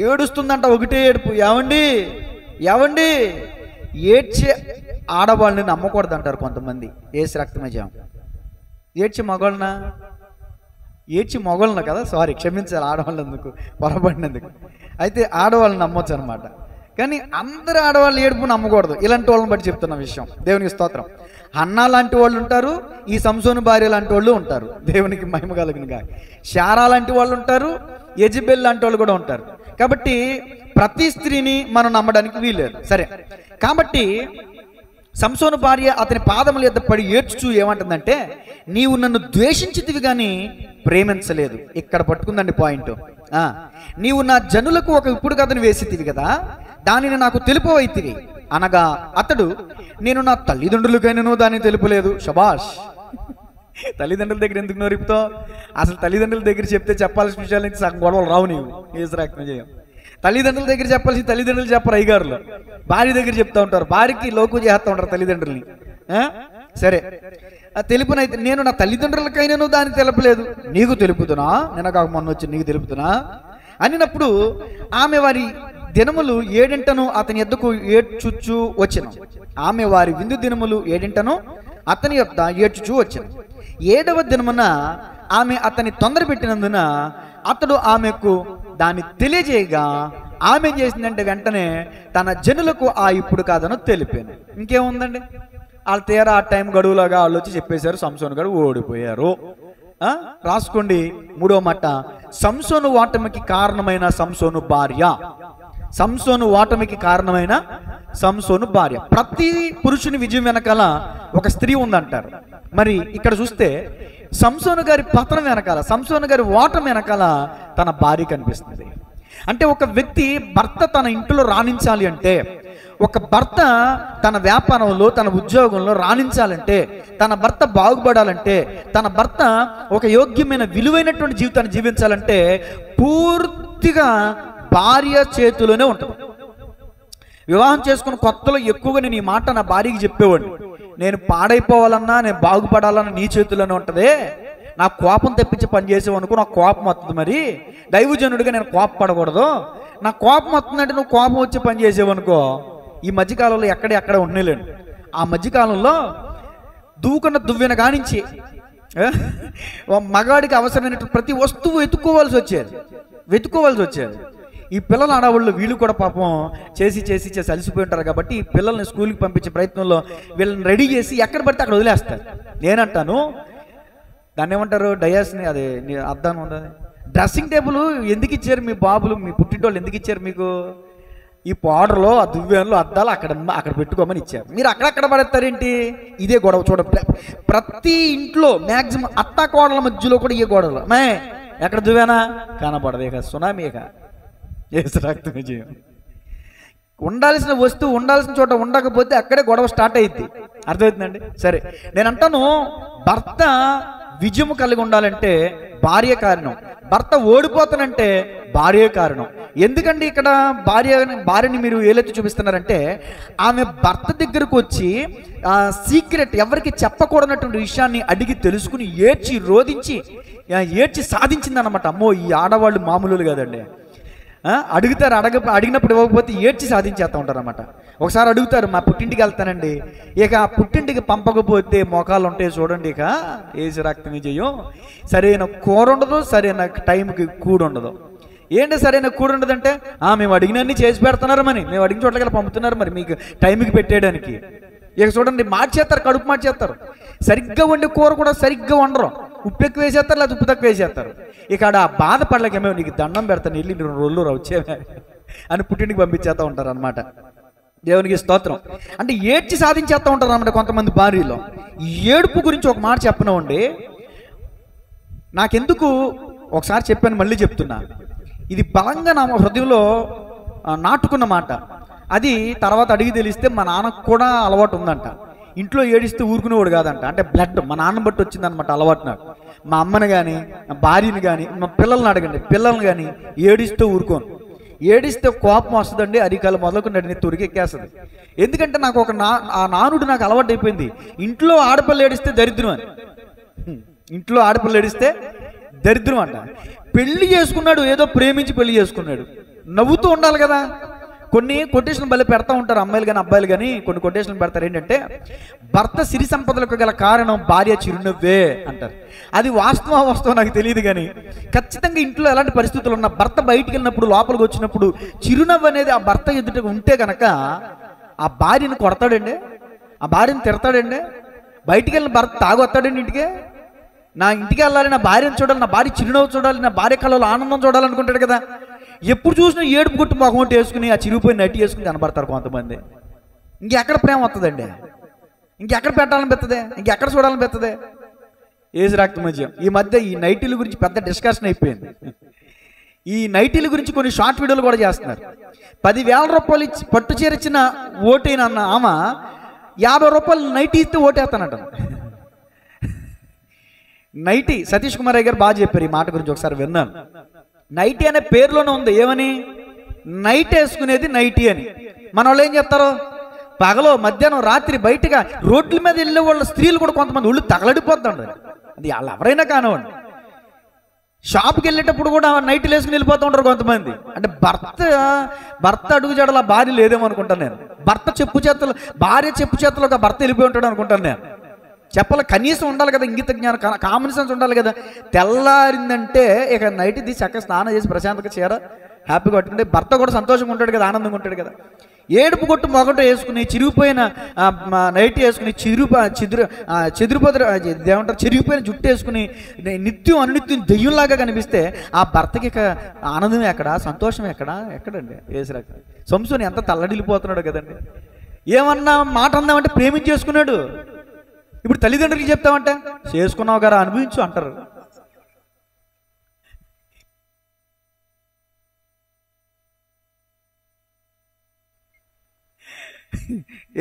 B: ఏడుస్తుందంట. ఒకటే ఏడుపు. ఏవండి ఏడ్చే ఆడవాళ్ళని నమ్మకూడదు అంటారు కొంతమంది. ఏసు రక్తమే జయం. ఏడ్చి మొగలన కదా, సారీ క్షమించాలి ఆడవాళ్ళందుకు, పొరపడినందుకు. అయితే ఆడవాళ్ళని నమ్మొచ్చు అనమాట. కానీ అందరు ఆడవాళ్ళు ఏడుపు నమ్మకూడదు. ఇలాంటి వాళ్ళని బట్టి చెప్తున్న విషయం. దేవునికి స్తోత్రం. హన్నా లాంటి వాళ్ళు ఉంటారు, ఈ సంసోను భార్య లాంటి వాళ్ళు ఉంటారు. దేవునికి మహిమ కలుగునుగా. శారా లాంటి వాళ్ళు ఉంటారు, యెజబెల్ లాంటి వాళ్ళు కూడా ఉంటారు. కాబట్టి ప్రతి స్త్రీని మనం నమ్మడానికి వీల్లేదు. సరే, కాబట్టి సంసోను భార్య అతని పాదముల యొద్ద పడి ఏడ్చుచూ ఏమంటుందంటే, నీవు నన్ను ద్వేషించితివి కానీ ప్రేమించలేదు. ఇక్కడ పట్టుకుందండి పాయింట్. నీవు నా జనులకు ఒక ఇప్పుడు కథను వేసితివి కదా, దానిని నాకు తెలుపవైతివి అనగా అతడు, నేను నా తల్లిదండ్రులకైనాను దాన్ని తెలుపలేదు. శబాష్. తల్లిదండ్రుల దగ్గర ఎందుకు నోరిపుతావు? అసలు తల్లిదండ్రుల దగ్గర చెప్తే చెప్పాల్సిన విషయాల నుంచి సగం గొడవలు రావు. నీవు ఏసు రక్తం చేయం. తల్లిదండ్రుల దగ్గర చెప్పాల్సి తల్లిదండ్రులు చెప్పరు, అయ్యగారులు భార్య దగ్గర చెప్తా ఉంటారు. భార్యకి లోకు చేస్తూ ఉంటారు తల్లిదండ్రుల్ని. సరే, తెలుపునైతే నేను నా తల్లిదండ్రులకైనాను దాన్ని తెలపలేదు, నీకు తెలుపుతున్నా, నేను కాక మొన్న వచ్చి నీకు తెలుపుతున్నా అనినప్పుడు ఆమె వారి దినములు 7 అతని యొద్దకు ఏడ్చుచూ వచ్చెను. ఆమె వారి విందు దినములు 7 అతని యొద్ద ఏడ్చుచూ వచ్చెను. 7వ దినమున ఆమె అతని తొందర పెట్టినందున అతడు ఆమెకు దాన్ని తెలియజేయగా ఆమె ఏం చేసిందంటే వెంటనే తన జనులకు ఆ ఇప్పుడు కాదను తెలిపాను. ఇంకేముందండి, వాళ్ళు తీరా ఆ టైం గడువులాగా వాళ్ళు వచ్చి చెప్పేశారు, సంసోను గారు ఓడిపోయారు. రాసుకోండి. 3వ మాట, సంసోను ఓటమికి కారణమైన సంసోను భార్య. సంసోను ఓటమికి కారణమైన సంసోను భార్య. ప్రతి పురుషుని విజయం వెనకాల ఒక స్త్రీ ఉందంటారు. మరి ఇక్కడ చూస్తే సంసోను గారి పతనం వెనకాల, సంసోను గారి ఓటమి వెనకాల తన భార్య కనిపిస్తుంది. అంటే ఒక వ్యక్తి భర్త తన ఇంట్లో రాణించాలి అంటే, ఒక భర్త తన వ్యాపారంలో తన ఉద్యోగంలో రాణించాలంటే, తన భర్త బాగుపడాలంటే, తన భర్త ఒక యోగ్యమైన విలువైనటువంటి జీవితాన్ని జీవించాలంటే పూర్తిగా భార్య చేతిలోనే ఉంటుంది. వివాహం చేసుకున్న కొత్తలో ఎక్కువగా నేను ఈ మాట నా భార్యకి చెప్పేవాడిని, నేను పాడైపోవాలన్నా నేను బాగుపడాలన్నా నీ చేతిలోనే ఉంటుంది, నా కోపం తెప్పించి పని చేసేవనుకో నాకు కోపం వస్తుంది, మరి దైవజనుడిగా నేను కోపపడకూడదు, నా కోపం వస్తుందంటే నువ్వు కోపం వచ్చి పని చేసేవనుకో. ఈ మధ్యకాలంలో ఎక్కడ ఉండలేండి. ఆ మధ్యకాలంలో దూకున్న దువ్వెన కానించి మగాడికి అవసరమైన ప్రతి వస్తువు వెతుక్కోవాల్సి వచ్చేది. ఈ పిల్లల ఆడవాళ్ళు వీళ్ళు కూడా పాపం చేసి అలసిపోయి ఉంటారు కాబట్టి ఈ పిల్లల్ని స్కూల్కి పంపించే ప్రయత్నంలో వీళ్ళని రెడీ చేసి ఎక్కడ పడితే అక్కడ వదిలేస్తారు. నేనంటాను దాన్ని ఏమంటారు, డయాస్ని, అదే అర్థం ఉండదు, డ్రెస్సింగ్ టేబుల్ ఎందుకు ఇచ్చారు మీ బాబులు, మీ పుట్టింటోళ్ళు ఎందుకు ఇచ్చారు మీకు? ఈ పౌడర్లో ఆ దువ్వెనలో అద్దాలు అక్కడ పెట్టుకోమని ఇచ్చారు. మీరు అక్కడక్కడ పడేస్తారేంటి? ఇదే గొడవ చూడండి. ప్రతి ఇంట్లో మ్యాక్సిమం అత్తా కోడల మధ్యలో కూడా ఈ గొడవలు. ఎక్కడ దువ్వేనా కనపడదు, ఇక సునామీ, ఇక రక్త విజయం. ఉండాల్సిన వస్తువు ఉండాల్సిన చోట ఉండకపోతే అక్కడే గొడవ స్టార్ట్ అయ్యింది. అర్థమవుతుందండి? సరే, నేను అంటాను భర్త విజయము కలిగి ఉండాలంటే భార్య కారణం, భర్త ఓడిపోతానంటే భార్య కారణం. ఎందుకండి ఇక్కడ భార్యని మీరు ఏలెత్తి చూపిస్తున్నారంటే ఆమె భర్త దగ్గరకు వచ్చి సీక్రెట్ ఎవరికి చెప్పకూడనటువంటి విషయాన్ని అడిగి తెలుసుకుని ఏడ్చి సాధించింది అనమాట. అమ్మో, ఈ ఆడవాళ్ళు మామూలు కాదండి. అడుగుతారు, అడిగినప్పుడు ఇవ్వకపోతే ఏడ్చి సాధించేస్తూ ఉంటారు అన్నమాట. ఒకసారి అడుగుతారు, మా పుట్టింటికి వెళ్తానండి, ఇక పుట్టింటికి పంపకపోతే మోకాలు ఉంటాయి చూడండి, ఇక ఏసి రక్త విజయం, సరైన కూర ఉండదు, సరైన టైంకి కూడు ఉండదు. ఏంటి సరైన కూడు ఉండదంటే మేము అడిగినన్ని చేసి పెడుతున్నారు, మరి మేము అడిగిన చోట్లకి పంపుతున్నారు, మరి మీకు టైంకి పెట్టేయడానికి. ఇక చూడండి, మార్చేస్తారు, కడుపు మార్చేస్తారు. సరిగ్గా వండే కూర కూడా సరిగ్గా వండరు, ఉప్పు ఎక్కువ వేసేస్తారు, లేదా ఉప్పు తక్కువ వేసేస్తారు. ఇక్కడ ఆ బాధపడలేకేమో, నీకు దండం పెడతాను, వెళ్ళి 2 రోజులు వచ్చేవే అని పుట్టింటికి పంపించేస్తూ ఉంటారు అనమాట. దేవునికి స్తోత్రం. అంటే ఏడ్చి సాధించేస్తూ ఉంటారు అన్నమాట కొంతమంది భార్యలో. ఏడుపు గురించి ఒక మాట చెప్పనివ్వండి. నాకెందుకు ఒకసారి చెప్పాను, మళ్ళీ చెప్తున్నా, ఇది బలంగా నా హృదయంలో నాటుకున్న మాట. అది తర్వాత అడిగి తెలిస్తే మా నాన్నకు కూడా అలవాటు ఉందంట. ఇంట్లో ఏడిస్తే ఊరుకునేవాడు కాదంట. అంటే బ్లడ్ మా నాన్న బట్టి వచ్చిందనమాట అలవాటు నాకు. మా అమ్మని కానీ, నా భార్యని కానీ, మా పిల్లల్ని అడగండి, పిల్లల్ని కానీ ఏడిస్తే ఊరుకోను. ఏడిస్తే కోపం వస్తుందండి, అరికాలు మొదలుకొని నెత్తి ఉరికెక్కేస్తుంది. ఎందుకంటే నాకు ఆ నానుడు నాకు అలవాటు అయిపోయింది. ఇంట్లో ఆడపిల్ల ఏడిస్తే దరిద్రం అని. ఇంట్లో ఆడపిల్ల ఏడిస్తే దరిద్రం అంట. పెళ్లి చేసుకున్నాడు, ఏదో ప్రేమించి పెళ్లి చేసుకున్నాడు, నవ్వుతూ ఉండాలి కదా. కొన్ని కొటేషన్లు భలే పెడతా ఉంటారు అమ్మాయిలు కానీ అబ్బాయిలు కానీ. కొన్ని కొటేషన్లు పెడతారు, ఏంటంటే భర్త సిరి సంపదలకు గల కారణం భార్య చిరునవ్వే అంటారు. అది వాస్తవం నాకు తెలియదు కానీ ఖచ్చితంగా ఇంట్లో ఎలాంటి పరిస్థితులు ఉన్నా భర్త బయటికి వెళ్ళినప్పుడు, లోపలికి వచ్చినప్పుడు చిరునవ్వు అనేది ఆ భర్త ఎదుట ఉంటే కనుక ఆ భార్యను కొడతాడండి, ఆ భార్యను తిడతాడండి. బయటికి వెళ్ళిన భర్త తాగొస్తాడండి ఇంటికి. నా ఇంటికి వెళ్ళాలి, నా భార్యను చూడాలి, నా భార్య చిరునవ్వు చూడాలి, నా భార్య కళ్ళలో ఆనందం చూడాలనుకుంటాడు కదా. ఎప్పుడు చూసినా ఏడుపు గుట్టు మొహం ఒకటి వేసుకుని ఆ చిరిగిపోయి నటి వేసుకుని కనబడతారు కొంతమంది. ఇంకెక్కడ ప్రేమ వస్తుందండి? ఇంకెక్కడ పెట్టాలనిపిస్తుంది? ఇంకెక్కడ చూడాలనిపిస్తుంది? ఏజ్ రక్త మధ్య ఈ మధ్య ఈ నైటీల గురించి పెద్ద డిస్కషన్ అయిపోయింది. ఈ నైటీల గురించి కొన్ని షార్ట్ వీడియోలు కూడా చేస్తున్నారు. 10,000 రూపాయలు ఇచ్చి పట్టు చీరిచ్చిన ఓటైన అన్న ఆమె 50 రూపాయలు నైటీ ఇస్తే ఓటేస్తానంట. నైటీ సతీష్ కుమార్ గారు బాగా చెప్పారు ఈ మాట గురించి, ఒకసారి విన్నాను. నైటీ అనే పేరులోనే ఉంది, ఏమని? నైట్ వేసుకునేది నైటీ అని. మన వాళ్ళు ఏం చెప్తారు, పగలో మధ్యాహ్నం రాత్రి బయటగా రోడ్ల మీద వెళ్ళే వాళ్ళ స్త్రీలు కూడా కొంతమంది ఒళ్ళు తగలడిపోతుంది. అది వాళ్ళు ఎవరైనా కానివ్వండి. షాప్కి వెళ్ళేటప్పుడు కూడా నైట్లు వేసుకుని వెళ్ళిపోతూ ఉంటారు కొంతమంది. అంటే భర్త అడుగు జడల భార్య లేదేమో అనుకుంటాను నేను. భార్య చెప్పు చేతలు ఒక భర్త వెళ్ళిపోయి ఉంటాడు అనుకుంటాను నేను. చెప్పాలి, కనీసం ఉండాలి కదా, ఇంగిత జ్ఞానం, కామన్ సెన్స్ ఉండాలి కదా. తెల్లారిందంటే ఇక నైట్ తీసి చక్కగా స్నానం చేసి ప్రశాంతంగా చీర హ్యాపీగా పట్టుకుంటే భర్త కూడా సంతోషంగా ఉంటాడు కదా, ఆనందంగా ఉంటాడు కదా. ఏడుపు కొట్టు మొగట వేసుకుని చిరిగిపోయిన నైట్ వేసుకుని చిరిగిపోయిన జుట్టు వేసుకుని నిత్యం అనునిత్యం దెయ్యంలాగా కనిపిస్తే ఆ భర్తకి ఇక ఆనందం ఎక్కడ, సంతోషం ఎక్కడండి? వేసిరాక సంసోని ఎంత తల్లడిల్లిపోతున్నాడు కదండి. ఏమన్నా మాట అందామంటే ప్రేమించేసుకున్నాడు. ఇప్పుడు తల్లిదండ్రులకి చెప్తామంటే చేసుకున్నావు గారా అనుభవించు అంటారు.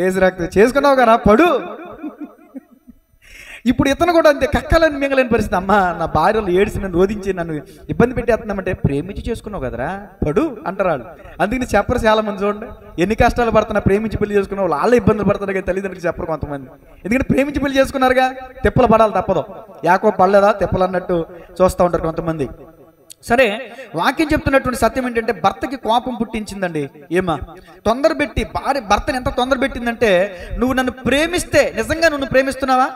B: ఏజ్ రక్తం చేసుకున్నావు గారా పడు. ఇప్పుడు ఇతను కూడా అంతే, కక్కాలని మింగలేని పరిస్థితి. అమ్మ నా భార్యలు ఏడిసి నన్ను రోధించి నన్ను ఇబ్బంది పెట్టేస్తున్నామంటే, ప్రేమించి చేసుకున్నావు కదరా పడు అంటారు వాళ్ళు. అందుకని చెప్పరు చాలా మంది. చూడండి ఎన్ని కష్టాలు పడుతున్నా ప్రేమించి పెళ్లి చేసుకున్న వాళ్ళు వాళ్ళ ఇబ్బందులు పడతారు కానీ తల్లిదండ్రులకు చెప్పరు కొంతమంది. ఎందుకంటే ప్రేమించి పెళ్లి చేసుకున్నారుగా, తిప్పలు పడాలి తప్పదు. యాకో పడలేదా తిప్పలు అన్నట్టు చూస్తూ ఉంటారు కొంతమంది. సరే, వాక్యం చెప్తున్నటువంటి సత్యం ఏంటంటే భర్తకి కోపం పుట్టించిందండి. ఏమా తొందర పెట్టి భర్తని ఎంత తొందర పెట్టిందంటే, నువ్వు నన్ను ప్రేమిస్తే, నిజంగా నువ్వు ప్రేమిస్తున్నావా,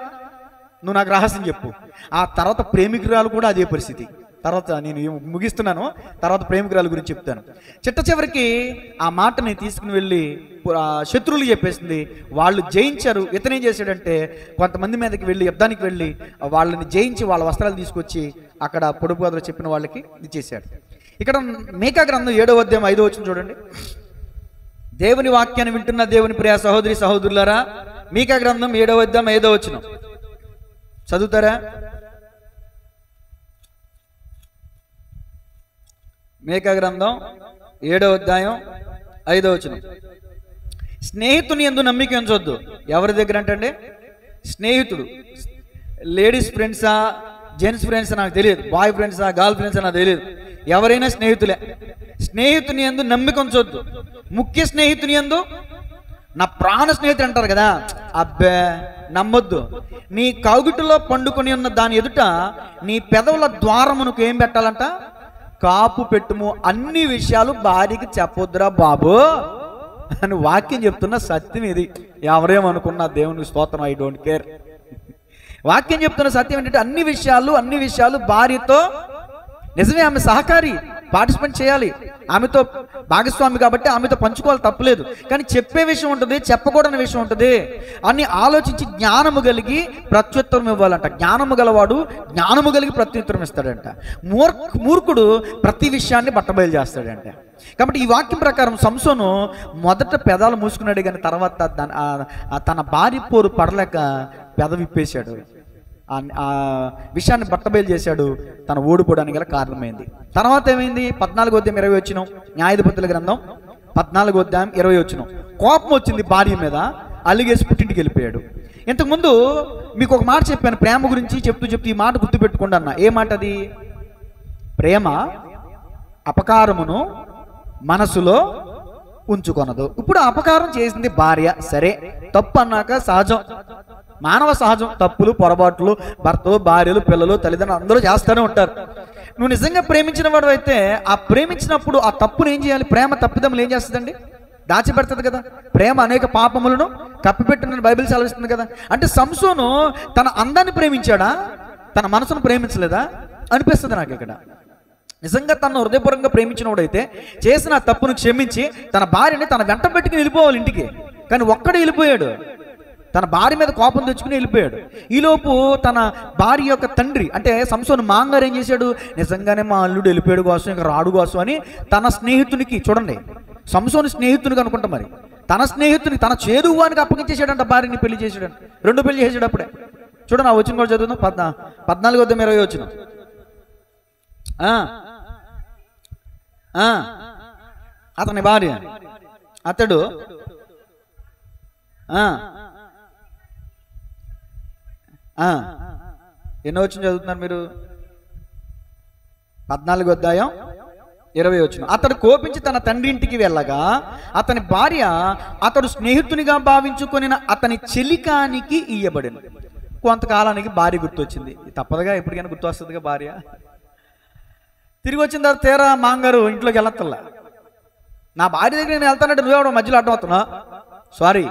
B: నువ్వు నాకు రహస్యం చెప్పు. ఆ తర్వాత ప్రేమికురాలు కూడా అదే పరిస్థితి. తర్వాత నేను ముగిస్తున్నాను, తర్వాత ప్రేమికురాలు గురించి చెప్తాను. చిట్ట చివరికి ఆ మాటని తీసుకుని వెళ్ళి శత్రువులు చెప్పేసింది. వాళ్ళు జయించారు. ఇతనేం చేశాడంటే కొంతమంది మీదకి వెళ్ళి యుద్ధానికి వెళ్ళి వాళ్ళని జయించి వాళ్ళ వస్త్రాలు తీసుకొచ్చి అక్కడ పొడుపు కథలు చెప్పిన వాళ్ళకి ఇచ్చేసాడు. ఇక్కడ మీకా గ్రంథం 7వ అధ్యాయం 5వ వచనం చూడండి. దేవుని వాక్యాన్ని వింటున్న దేవుని ప్రియ సహోదరి సహోదరులారా, మీకా గ్రంథం 7వ అధ్యాయం 5వ వచనం చదువుతారా? మీకా గ్రంథం 7వ అధ్యాయం 5వ వచనం. స్నేహితుని యందు నమ్మిక ఉంచొద్దు. ఎవరి దగ్గర అంటే స్నేహితుడు, లేడీస్ ఫ్రెండ్సా జెంట్స్ ఫ్రెండ్స్ నాకు తెలియదు, బాయ్ ఫ్రెండ్సా గర్ల్ ఫ్రెండ్సా నాకు తెలియదు, ఎవరైనా స్నేహితులే. స్నేహితుని యందు నమ్మిక ఉంచొద్దు. ముఖ్య స్నేహితుని యందు, నా ప్రాణ స్నేహితుడు అంటారు కదా, అబ్బే నమ్మొద్దు. నీ కౌగిటిలో పండుకొని ఉన్న దాని ఎదుట నీ పెదవుల ద్వారమునకు ఏం పెట్టాలంట, కాపు పెట్టుము. అన్ని విషయాలు భార్యకి చెప్పొద్దురా బాబు అని వాక్యం చెప్తున్న సత్యం ఇది. ఎవరేమనుకున్నా దేవునికి స్తోత్రం, ఐ డోంట్ కేర్. వాక్యం చెప్తున్న సత్యం ఏంటంటే అన్ని విషయాలు భార్యతో, నిజమే ఆమె సహకారి, పార్టిసిపేట్ చేయాలి, ఆమెతో భాగస్వామి కాబట్టి ఆమెతో పంచుకోవాలి, తప్పలేదు. కానీ చెప్పే విషయం ఉంటుంది, చెప్పకూడని విషయం ఉంటుంది అని ఆలోచించి జ్ఞానము కలిగి ప్రత్యుత్తరం ఇవ్వాలంట. జ్ఞానము గలవాడు జ్ఞానము కలిగి ప్రత్యుత్తరం ఇస్తాడంట. మూర్ఖుడు ప్రతి విషయాన్ని బట్టబయలు చేస్తాడంట. కాబట్టి ఈ వాక్యం ప్రకారం సంసోను మొదట పెదాలు మూసుకున్నాడు, కానీ తర్వాత తన భార్య పోరు పడలేక పెదవిప్పేశాడు. ఆ విషయాన్ని బట్టబయలు చేశాడు. తను ఓడిపోవడానికి గల కారణమైంది. తర్వాత ఏమైంది? 14వ అధ్యాయం 20వ వచనం, న్యాయాధిపతుల గ్రంథం 14వ అధ్యాయం 20వ వచనం. కోపం వచ్చింది భార్య మీద, అలిగేసి పుట్టింటికి వెళ్ళిపోయాడు. ఇంతకుముందు మీకు ఒక మాట చెప్పాను ప్రేమ గురించి, చెప్తూ ఈ మాట గుర్తుపెట్టుకోండి అన్న. ఏ మాట అది? ప్రేమ అపకారమును మనసులో ఉంచుకొనదు. ఇప్పుడు అపకారం చేసింది భార్య, సరే తప్పు అన్నాక సహజం, మానవ సహజం. తప్పులు పొరపాట్లు భర్తలు భార్యలు పిల్లలు తల్లిదండ్రులు అందరూ చేస్తూనే ఉంటారు. నువ్వు నిజంగా ప్రేమించిన వాడు అయితే ఆ ప్రేమించినప్పుడు ఆ తప్పును ఏం చేయాలి? ప్రేమ తప్పిదములు ఏం చేస్తుందండి? దాచిపెడుతుంది కదా. ప్రేమ అనేక పాపములను కప్పిపెట్టిన బైబిల్ సెలవిస్తుంది కదా. అంటే సంసోను తన అందాన్ని ప్రేమించాడా, తన మనసును ప్రేమించలేదా అనిపిస్తుంది నాకు ఇక్కడ. నిజంగా తను హృదయపూర్వకంగా ప్రేమించిన వాడైతే చేసిన తప్పును క్షమించి తన భార్యని తన వెంట పెట్టుకుని వెళ్ళిపోవాలి ఇంటికి. కానీ ఒక్కడే వెళ్ళిపోయాడు, తన భార్య మీద కోపం తెచ్చుకుని వెళ్ళిపోయాడు. ఈలోపు తన భార్య యొక్క తండ్రి అంటే సంసోను మాంగారు ఏం చేశాడు? నిజంగానే మా అల్లుడు వెళ్ళిపోయాడు కోసం, ఇంకా రాడు కోసం అని తన స్నేహితునికి, చూడండి సంసోను స్నేహితునికి అనుకుంటా, మరి తన స్నేహితునికి, తన చేరువానికి అప్పగించేసాడంట. భార్యని పెళ్లి చేసాడంట, 2 పెళ్లి చేసాడు అప్పుడే. చూడండి ఆ వచ్చిన కూడా చదువుతాం, 14వ అధ్యాయం 20వ వచనం. అతని భార్య, అతడు ఎన్నో వచ్చిన చదువుతున్నారు మీరు? 14వ అధ్యాయం 20వ వచనం. అతడు కోపించి తన తండ్రి ఇంటికి వెళ్ళగా అతని భార్య అతడు స్నేహితునిగా భావించుకొని అతని చెలికానికి ఇయ్యబడింది. కొంతకాలానికి భార్య గుర్తొచ్చింది. తప్పదుగా, ఎప్పటికైనా గుర్తు వస్తుందిగా భార్య. తిరిగి వచ్చిన తర్వాత తేరా మాంగారు ఇంట్లోకి వెళ్ళత్తల్లా. నా భార్య దగ్గర నేను వెళ్తానంటే నువ్వెవడో మధ్యలో అడ్డం అవుతున్నా, సారీ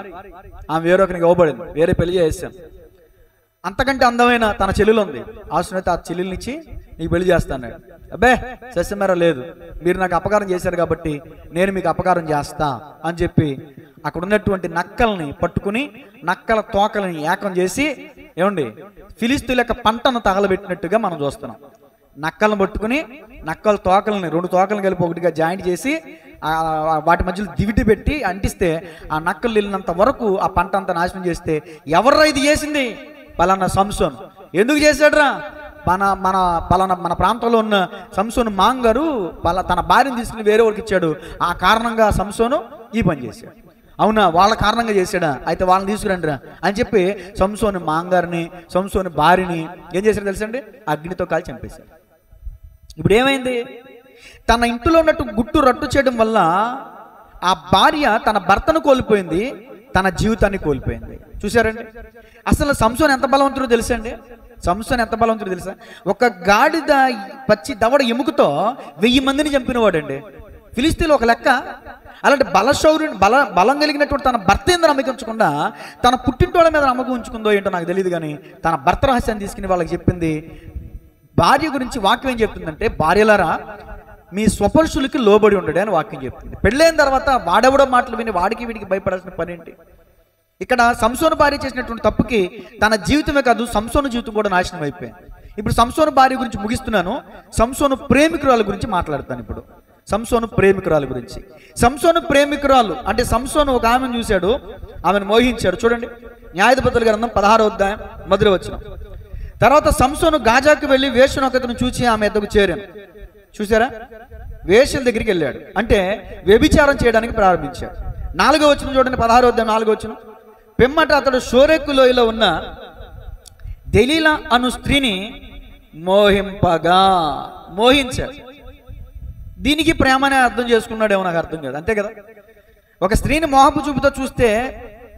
B: ఆమె వేరొకరికి ఇవ్వబడింది, వేరే పెళ్లి చేసాను. అంతకంటే అందమైన తన చెల్లెలు ఉంది, అవసరమైతే ఆ చెల్లెల్నిచ్చి నీకు పెళ్లి చేస్తాను. అబ్బే సస్యమేర లేదు, మీరు నాకు అపకారం చేశారు కాబట్టి నేను మీకు అపకారం చేస్తా అని చెప్పి అక్కడ ఉన్నటువంటి నక్కల్ని పట్టుకుని నక్కల తోకలని ఏకం చేసి, ఏమండి ఫిలిస్తీన్ల యొక్క పంటను తగలబెట్టినట్టుగా మనం చూస్తున్నాం. నక్కలను పట్టుకుని నక్కల తోకలని 2 తోకలను కలిపి ఒకటిగా జాయింట్ చేసి వాటి మధ్యలో దివిటి పెట్టి అంటిస్తే ఆ నక్కలు వెళ్ళినంత వరకు ఆ పంట అంతా నాశనం చేస్తే, ఎవర్రా ఇది చేసింది? పలానా సంసోను. ఎందుకు చేశాడురా? మన ప్రాంతంలో ఉన్న సంసోను మాంగారు తన భార్యను తీసుకుని వేరే వాళ్ళకి ఇచ్చాడు. ఆ కారణంగా సంసోను ఈ పని చేశాడు. అవునా, వాళ్ళ కారణంగా చేశాడా, అయితే వాళ్ళని తీసుకురండి రా అని చెప్పి సంసోని మాంగారిని, సంసోని భార్యని ఏం చేశారు తెలుసండి? అగ్నితో కాల్చి చంపేశారు. ఇప్పుడు ఏమైంది? తన ఇంట్లో ఉన్నట్టు గుట్టు రట్టు చేయడం వల్ల ఆ భార్య తన భర్తను కోల్పోయింది, తన జీవితాన్ని కోల్పోయింది. చూసారండి? అసలు సంసోన్ ఎంత బలవంతుడో తెలుసండి? సంసోన్ ఎంత బలవంతుడో తెలుసా? ఒక గాడిద పచ్చి దవడ ఎముకతో 1000 మందిని చంపినవాడండి. ఫిలిస్తీన్లో ఒక లెక్క. అలాంటి బలశౌర్యుని బలం కలిగినటువంటి తన భర్త ఏందో నమ్మకం ఉంచకుండా తన పుట్టింటోళ్ళ మీద నమ్మకం ఉంచుకుందో ఏంటో నాకు తెలియదు, కానీ తన భర్త రహస్యాన్ని తీసుకుని వాళ్ళకి చెప్పింది. భార్య గురించి వాక్యం ఏం చెప్తుందంటే, భార్యలారా మీ స్వపురుషులకి లోబడి ఉండడే అని వాక్యం చెప్తుంది. పెళ్ళైన తర్వాత వాడెవడో మాటలు విని వాడికి వీడికి భయపడాల్సిన పని ఏంటి? ఇక్కడ సంసోను భార్య చేసినటువంటి తప్పుకి తన జీవితమే కాదు, సంసోను జీవితం కూడా నాశనం అయిపోయింది. ఇప్పుడు సంసోను భార్య గురించి ముగిస్తున్నాను. సంసోను ప్రేమికురాల గురించి మాట్లాడతాను. ఇప్పుడు సంసోను ప్రేమికురాల గురించి. సంసోను ప్రేమికురాలు అంటే సంసోను ఒక ఆమెను చూశాడు, ఆమెను మోహించాడు. చూడండి, న్యాయాధిపతుల గ్రంథం 16వ అధ్యాయం 1వ వచనం. తర్వాత సంసోను గాజాకు వెళ్ళి వేశ్యనొకతను చూసి ఆమె ఎద్దకు చేరాను. చూసారా? వేశ్యల దగ్గరికి వెళ్ళాడు అంటే వ్యభిచారం చేయడానికి ప్రారంభించాడు. 4వ వచనం చూడండి, 16వ అధ్యాయం 4వ వచనం. పిమ్మట అతడు షోరెక్కు లోయలో ఉన్న దెలీలా అను స్త్రీని మోహించాడు. దీనికి ప్రేమనే అర్థం చేసుకున్నాడేమో, నాకు అర్థం కాదు. అంతే కదా, ఒక స్త్రీని మోహపు చూపుతో చూస్తే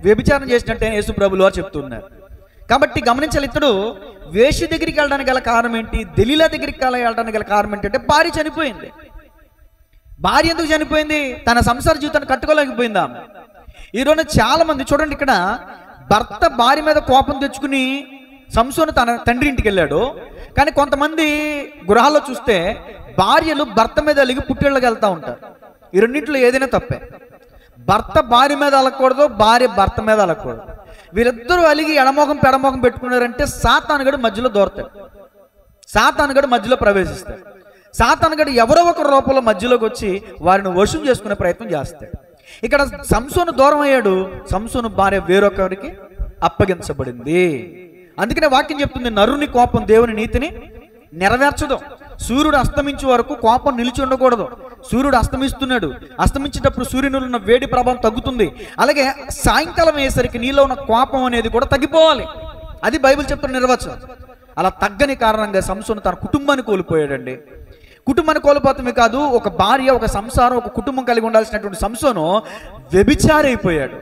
B: వ్యభిచారం చేసినట్టే యేసు ప్రభులు వారు చెప్తున్నారు. కాబట్టి గమనించాలి, ఇతడు వేశ్య దగ్గరికి వెళ్ళడానికి గల కారణం ఏంటి? దెలీలా దగ్గరికి వెళ్ళడానికి గల కారణం ఏంటంటే భార్య చనిపోయింది. భార్య ఎందుకు చనిపోయింది? తన సంసార జీవితాన్ని కట్టుకోలేకపోయిందా? ఈరోజు చాలా మంది చూడండి, ఇక్కడ భర్త భార్య మీద కోపం తెచ్చుకుని సంసోను తన తండ్రి ఇంటికి వెళ్ళాడు. కానీ కొంతమంది గృహాల్లో చూస్తే భార్యలు భర్త మీద అలిగి పుట్టిళ్ళకి వెళ్తూ ఉంటారు. ఈ రెండింటిలో ఏదైనా తప్పే. భర్త భార్య మీద అలగకూడదు, భార్య భర్త మీద అలగకూడదు. వీరిద్దరూ అలిగి ఎడమోహం పెడమోహం పెట్టుకున్నారంటే సాతానుగడు మధ్యలో దూరతాడు, సాతానుగడు మధ్యలో ప్రవేశిస్తాడు. సాతానుగడు ఎవరో ఒక రూపంలో మధ్యలోకి వచ్చి వారిని వశం చేసుకునే ప్రయత్నం చేస్తాడు. ఇక్కడ సంసోను దూరం అయ్యాడు, సంసోను భార్య వేరొకరికి అప్పగించబడింది. అందుకనే వాక్యం చెప్తుంది, నరుని కోపం దేవుని నీతిని నెరవేర్చదు. సూర్యుడు అస్తమించే వరకు కోపం నిలిచి ఉండకూడదు. సూర్యుడు అస్తమిస్తున్నాడు, అస్తమించేటప్పుడు సూర్యునిలో ఉన్న వేడి ప్రభావం తగ్గుతుంది. అలాగే సాయంకాలం అయ్యేసరికి నీలో ఉన్న కోపం అనేది కూడా తగ్గిపోవాలి. అది బైబిల్ చెప్తున్న నిర్వచనం. అలా తగ్గని కారణంగా సంసోను తన కుటుంబాన్ని కోల్పోయాడండి. కుటుంబాన్ని కోల్పోతమే కాదు, ఒక భార్య, ఒక సంసారం, ఒక కుటుంబం కలిగి ఉండాల్సినటువంటి సంసోను వ్యభిచారి అయిపోయాడు.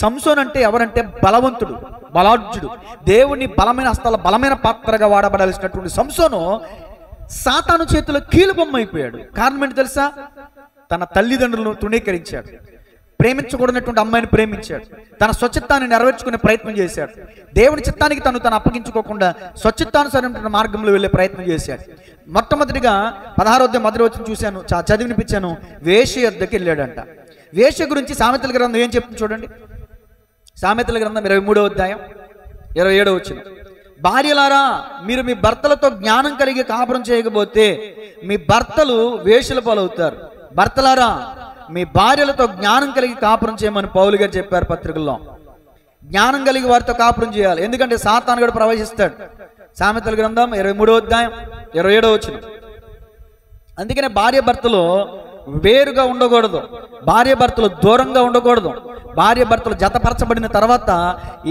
B: సంసోన్ అంటే ఎవరంటే బలవంతుడు, బలాఢ్యుడు, దేవుని బలమైన హస్తాల బలమైన పాత్రగా వాడబడాల్సినటువంటి సంసోను సాతాను చేతిలో కీలుబొమ్మ అయిపోయాడు. కారణం ఏంటి తెలుసా? తన తల్లిదండ్రులను తృణీకరించాడు, ప్రేమించకూడనటువంటి అమ్మాయిని ప్రేమించాడు, తన స్వచిత్తాన్ని నెరవేర్చుకునే ప్రయత్నం చేశాడు. దేవుని చిత్తానికి తను అప్పగించుకోకుండా స్వచిత్తానుసరైన మార్గంలో వెళ్ళే ప్రయత్నం చేశాడు. మొట్టమొదటిగా 16వ అధ్యాయం 1వ వచనం చూశాను, చదివినిపించాను. వేశ్య యొద్దకు వెళ్ళాడంట. వేశ్య గురించి సామెతల గ్రంథం ఏం చెప్తుంది చూడండి. సామెతల గ్రంథం 23వ అధ్యాయం 27వ వచనం. భార్యలారా, మీరు మీ భర్తలతో జ్ఞానం కలిగి కాపురం చేయకపోతే మీ భర్తలు వేశ్యల పాలవుతారు. భర్తలారా, మీ భార్యలతో జ్ఞానం కలిగి కాపురం చేయమని పౌలు గారు చెప్పారు పత్రికల్లో. జ్ఞానం కలిగి వారితో కాపురం చేయాలి, ఎందుకంటే సాతానుడు ప్రవేశిస్తాడు. సామెతల గ్రంథం 23వ అధ్యాయం 27వ వచనం. అందుకనే భార్య భర్తలు వేరుగా ఉండకూడదు, భార్య భర్తలు దూరంగా ఉండకూడదు. భార్య భర్తలు జతపరచబడిన తర్వాత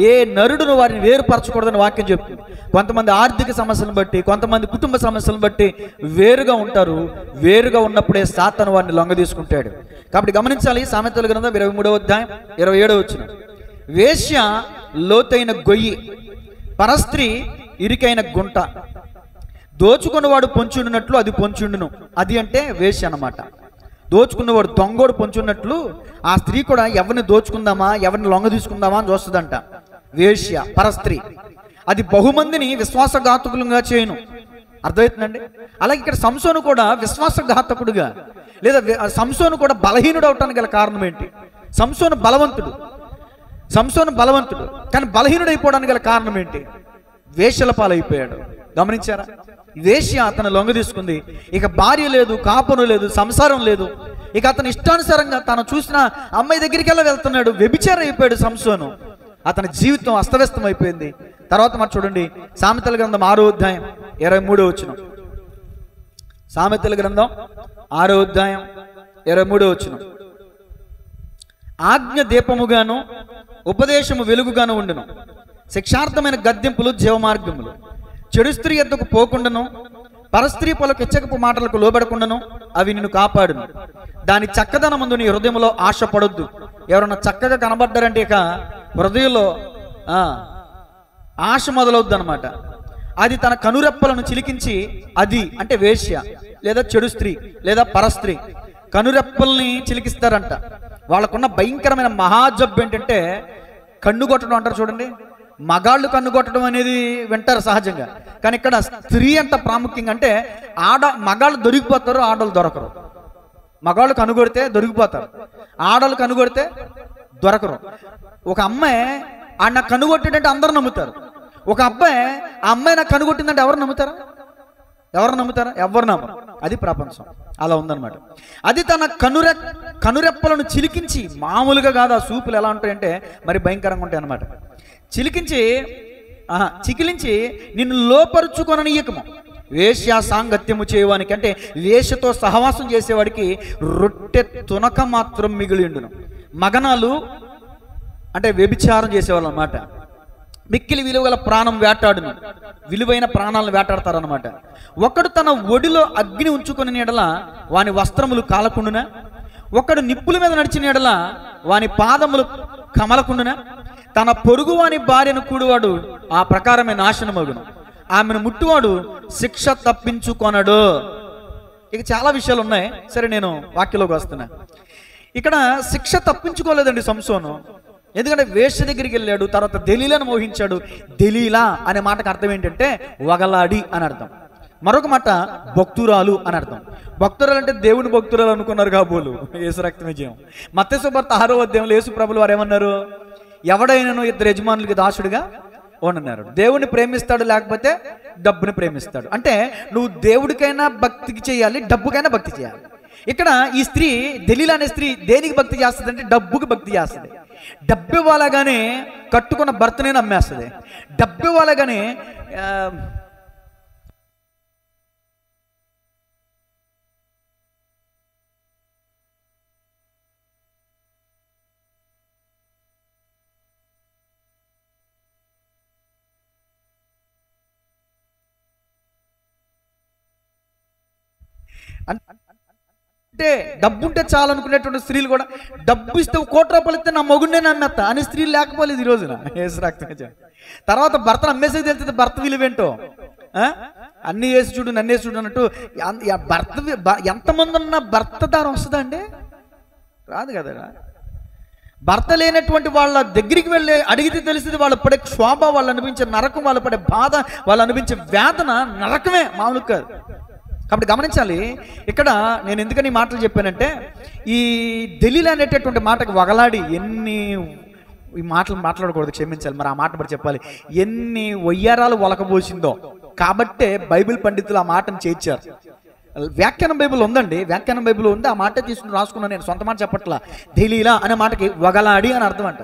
B: ఏ నరుడును వారిని వేరుపరచకూడదని వాక్యం చెప్తుంది. కొంతమంది ఆర్థిక సమస్యలను బట్టి, కొంతమంది కుటుంబ సమస్యలను బట్టి వేరుగా ఉంటారు. వేరుగా ఉన్నప్పుడే సాతాను వారిని లొంగ తీసుకుంటాడు. కాబట్టి గమనించాలి, సామెతల గ్రంథం 23వ అధ్యాయం 27వ వచనం. వేశ్య లోతైన గొయ్యి, పరస్త్రీ ఇరికైన గుంట, దోచుకున్నవాడు పొంచుండినట్లు అది పొంచుండును. అది అంటే వేశ్య అన్నమాట. దోచుకున్నవాడు దొంగోడు పొంచున్నట్లు ఆ స్త్రీ కూడా ఎవరిని దోచుకుందామా, ఎవరిని లొంగ తీసుకుందామా అని చూస్తుందంట. వేశ్య, పరస్త్రీ, అది బహుమందిని విశ్వాసఘాతకులుగా చేయను. అర్థమవుతుందండి? అలాగే ఇక్కడ సంసోను కూడా విశ్వాసఘాతకుడుగా, లేదా సంసోను కూడా బలహీనుడు అవటానికి గల కారణం ఏంటి? సంసోను బలవంతుడు కానీ బలహీనుడు అయిపోవడానికి గల కారణం ఏంటి? వేశ్యల పాలైపోయాడు. గమనించారా? వేశ్య అతను లొంగ తీసుకుంది. ఇక భార్య లేదు, కాపును లేదు, సంసారం లేదు. ఇక అతను ఇష్టానుసారంగా తను చూసిన అమ్మాయి దగ్గరికి వెళ్తున్నాడు. వ్యభిచారం అయిపోయాడు సంసోను. అతని జీవితం అస్తవ్యస్తం అయిపోయింది. తర్వాత మరి చూడండి, సామెతల గ్రంథం 6వ అధ్యాయం 23వ వచనం. సామెతల గ్రంథం 6వ అధ్యాయం 23వ వచనం. ఆజ్ఞ దీపముగాను ఉపదేశము వెలుగుగాను ఉండును. శిక్షార్థమైన గద్దింపులు జీవమార్గములు. చెడు స్త్రీ ఎద్దకు పోకుండాను పరస్త్రీ పలకు ఇచ్చకపు మాటలకు లోబడకుండాను అవి నిన్ను కాపాడును. దాని చక్కదనమందు నీ హృదయంలో ఆశపడొద్దు. ఎవరన్నా చక్కగా కనబడ్డారంటే ఇక హృదయంలో ఆశ మొదలవుద్దు అనమాట. అది తన కనురెప్పలను చిలికించి, అది అంటే వేశ్య లేదా చెడు స్త్రీ లేదా పరస్త్రీ కనురెప్పల్ని చిలికిస్తారంట. వాళ్ళకున్న భయంకరమైన మహాజబ్బు ఏంటంటే కన్ను కొట్టడం అంటారు చూడండి. మగాళ్ళు కన్ను కొట్టడం అనేది వింటారు సహజంగా, కానీ ఇక్కడ స్త్రీ అంత ప్రాముఖ్యంగా అంటే మగాళ్ళు దొరికిపోతారు, ఆడవాళ్ళు దొరకరు. మగాళ్ళు కనుగొడితే దొరికిపోతారు, ఆడవాళ్ళు కనుగొడితే దొరకరు. ఒక అమ్మాయి నాకు కనుగొట్టిందంటే అందరూ నమ్ముతారు. ఒక అబ్బాయి ఆ అమ్మాయి నాకు కనుగొట్టిందంటే ఎవరు నమ్ముతారా? ఎవరు నమ్మరు. అది ప్రపంచం, అలా ఉందన్నమాట. అది తన కనురెప్పలను చిలికించి, మామూలుగా కాదు, ఆ సూపులు ఎలా ఉంటాయంటే మరి భయంకరంగా ఉంటాయి అన్నమాట. చికిలించి నిన్ను లోపరుచుకొననీయకము. వేశ్య సాంగత్యము చేయవానికి అంటే వేశ్యతో సహవాసం చేసేవాడికి రొట్టె తునక మాత్రం మిగిలిండును. మగనాలు అంటే వ్యభిచారం చేసేవాళ్ళు అన్నమాట. మిక్కిలి విలువగల ప్రాణం వేటాడును. విలువైన ప్రాణాలను వేటాడతారనమాట. ఒకడు తన ఒడిలో అగ్ని ఉంచుకుని ఎడల వాని వస్త్రములు కాలకుండునా? ఒకడు నిప్పుల మీద నడిచిన ఎడల వాని పాదములు కమలకుండునా? తన పొరుగు వాని భార్యను కూడువాడు ఆ ప్రకారమే నాశనమగును. ఆమెను ముట్టువాడు శిక్ష తప్పించుకొనడు. ఇక చాలా విషయాలు ఉన్నాయి, సరే నేను వాక్యలోకి వస్తున్నా. ఇక్కడ శిక్ష తప్పించుకోలేదండి సంసోను. ఎందుకంటే వేశ్య దగ్గరికి వెళ్ళాడు, తర్వాత దెలీలాను మోహించాడు. దెలీలా అనే మాటకు అర్థం ఏంటంటే వగలాడి అని అర్థం. మరొక మాట భక్తురాలు అని అర్థం. భక్తురాలు అంటే దేవుని భక్తురాలు అనుకున్నారు కాబోలు. యేసు రక్తమే జయం. మత్తయి సువార్త 6వ అధ్యాయంలో యేసు ప్రభులు వారు ఏమన్నారు? ఎవడైనాను ఇద్దరు యజమానులకి దాసుడిగా ఉండన్నారు. దేవుని ప్రేమిస్తాడు, లేకపోతే డబ్బుని ప్రేమిస్తాడు. అంటే నువ్వు దేవుడికైనా భక్తికి చేయాలి, డబ్బుకైనా భక్తి చేయాలి. ఇక్కడ ఈ స్త్రీ, దెలీలా అనే స్త్రీ దేనికి భక్తి చేస్తుంది అంటే డబ్బుకి భక్తి చేస్తుంది. డబ్బు ఇవ్వాలగానే కట్టుకున్న భర్తనే నమ్మేస్తుంది. డబ్బు ఇవ్వాలగానే అంటే డబ్బు ఉంటే చాలు అనుకునేటువంటి స్త్రీలు కూడా, డబ్బు ఇస్తే 1 కోటి రూపాయలు ఇస్తే నా మొగుడినే నమ్మేస్తా అని స్త్రీలు లేకపోలేదు ఈ రోజున. యేసు రక్తమే. తర్వాత భర్తను అమ్మేసేది తెలిస్తే భర్త విలువేంటో. అన్ని వేసి చూడు, నన్ను వేసి చూడు అన్నట్టు భర్త ఎంతమంది ఉన్న భర్త దారం వస్తుందా అండి? రాదు కదా. భర్త లేనటువంటి వాళ్ళ దగ్గరికి వెళ్ళి అడిగితే తెలిసింది వాళ్ళు పడే క్షోభ, వాళ్ళు అనిపించే నరకం, వాళ్ళు పడే బాధ, వాళ్ళు అనిపించే వేదన నరకమే, మామూలు కాదు. కాబట్టి గమనించాలి. ఇక్కడ నేను ఎందుకని ఈ మాటలు చెప్పానంటే, ఈ దెలీలా అనేటటువంటి మాటకు వగలాడి ఈ మాటలు మాట్లాడకూడదు, క్షమించాలి. మరి ఆ మాట మరి చెప్పాలి. ఎన్ని వయ్యారాలు ఒలకబోసిందో కాబట్టే బైబిల్ పండితులు ఆ మాటను చేర్చారు. వ్యాఖ్యానం బైబిల్ ఉందండి, వ్యాఖ్యానం బైబిల్ ఉంది. ఆ మాట తీసుకుని రాసుకున్నాను నేను, సొంత మాట చెప్పట్లా. దెలీలా అనే మాటకి వగలాడి అని అర్థం అంట.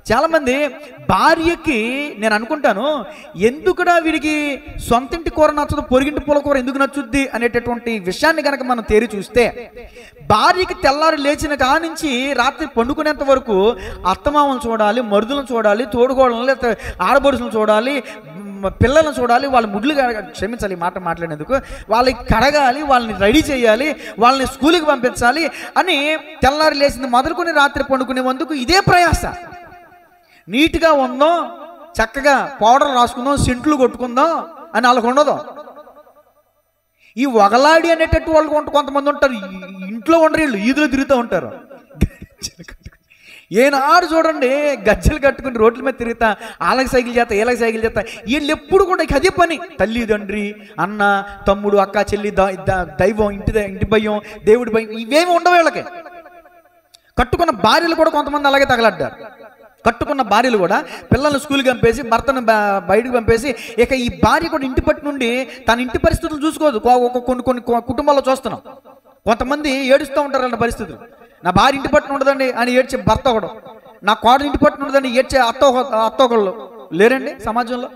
B: చాలామంది భార్యకి నేను అనుకుంటాను, ఎందుకుడా వీడికి సొంతింటి కూర నచ్చదు, పొరిగింటి పూల కూర ఎందుకు నచ్చుద్ది అనేటటువంటి విషయాన్ని కనుక మనం తేరి చూస్తే, భార్యకి తెల్లారి లేచిన కానించి రాత్రి పండుకునేంత వరకు అత్తమామను చూడాలి, మరుదులను చూడాలి, తోడుకోవడం లేదా ఆడబడుసులను చూడాలి, పిల్లలను చూడాలి, వాళ్ళ ముడ్లు క్షమించాలి ఈ మాట మాట్లాడేందుకు, వాళ్ళకి కడగాలి, వాళ్ళని రెడీ చేయాలి, వాళ్ళని స్కూల్కి పంపించాలి అని తెల్లారి లేచింది మొదలుకొని రాత్రి పండుకునేందుకు ఇదే ప్రయాస. నీట్గా ఉందాం, చక్కగా పౌడర్ రాసుకుందాం, సెంట్లు కొట్టుకుందాం అని వాళ్ళకు ఉండదు. ఈ వగలాడి అనేటట్టు వాళ్ళు కొంతమంది ఉంటారు, ఇంట్లో ఉండరు, వీళ్ళు ఈదులో తిరుగుతూ ఉంటారు. ఏనాడు చూడండి గజ్జలు కట్టుకుని రోడ్ల మీద తిరుగుతా, వాళ్ళకి సైకిల్ చేస్తా, వీళ్ళకి సైకిల్ చేస్తా. వీళ్ళు ఎప్పుడు కూడా అదే పని. తల్లి తండ్రి, అన్న తమ్ముడు, అక్క చెల్లి, దైవం, ఇంటి భయం, దేవుడి భయం, ఇవేమి ఉండవు వీళ్ళకి. కట్టుకున్న భార్యలు కూడా కొంతమంది అలాగే తగలడ్డారు. కట్టుకున్న భార్యలు కూడా పిల్లల్ని స్కూల్కి పంపేసి, భర్తను బయటకు పంపేసి, ఇక ఈ భార్య కూడా ఇంటి పట్టు నుండి తన ఇంటి పరిస్థితులు చూసుకోదు. కొన్ని కుటుంబాల్లో చూస్తున్నాం, కొంతమంది ఏడుస్తూ ఉంటారు అన్న పరిస్థితులు. నా భార్య ఇంటి పట్టున ఉండదండి అని ఏడ్చే భర్త ఒకడు, నా కోడలు ఇంటి పట్టున ఉండదని ఏడ్చే అత్త ఒకళ్ళు లేరండి సమాజంలో.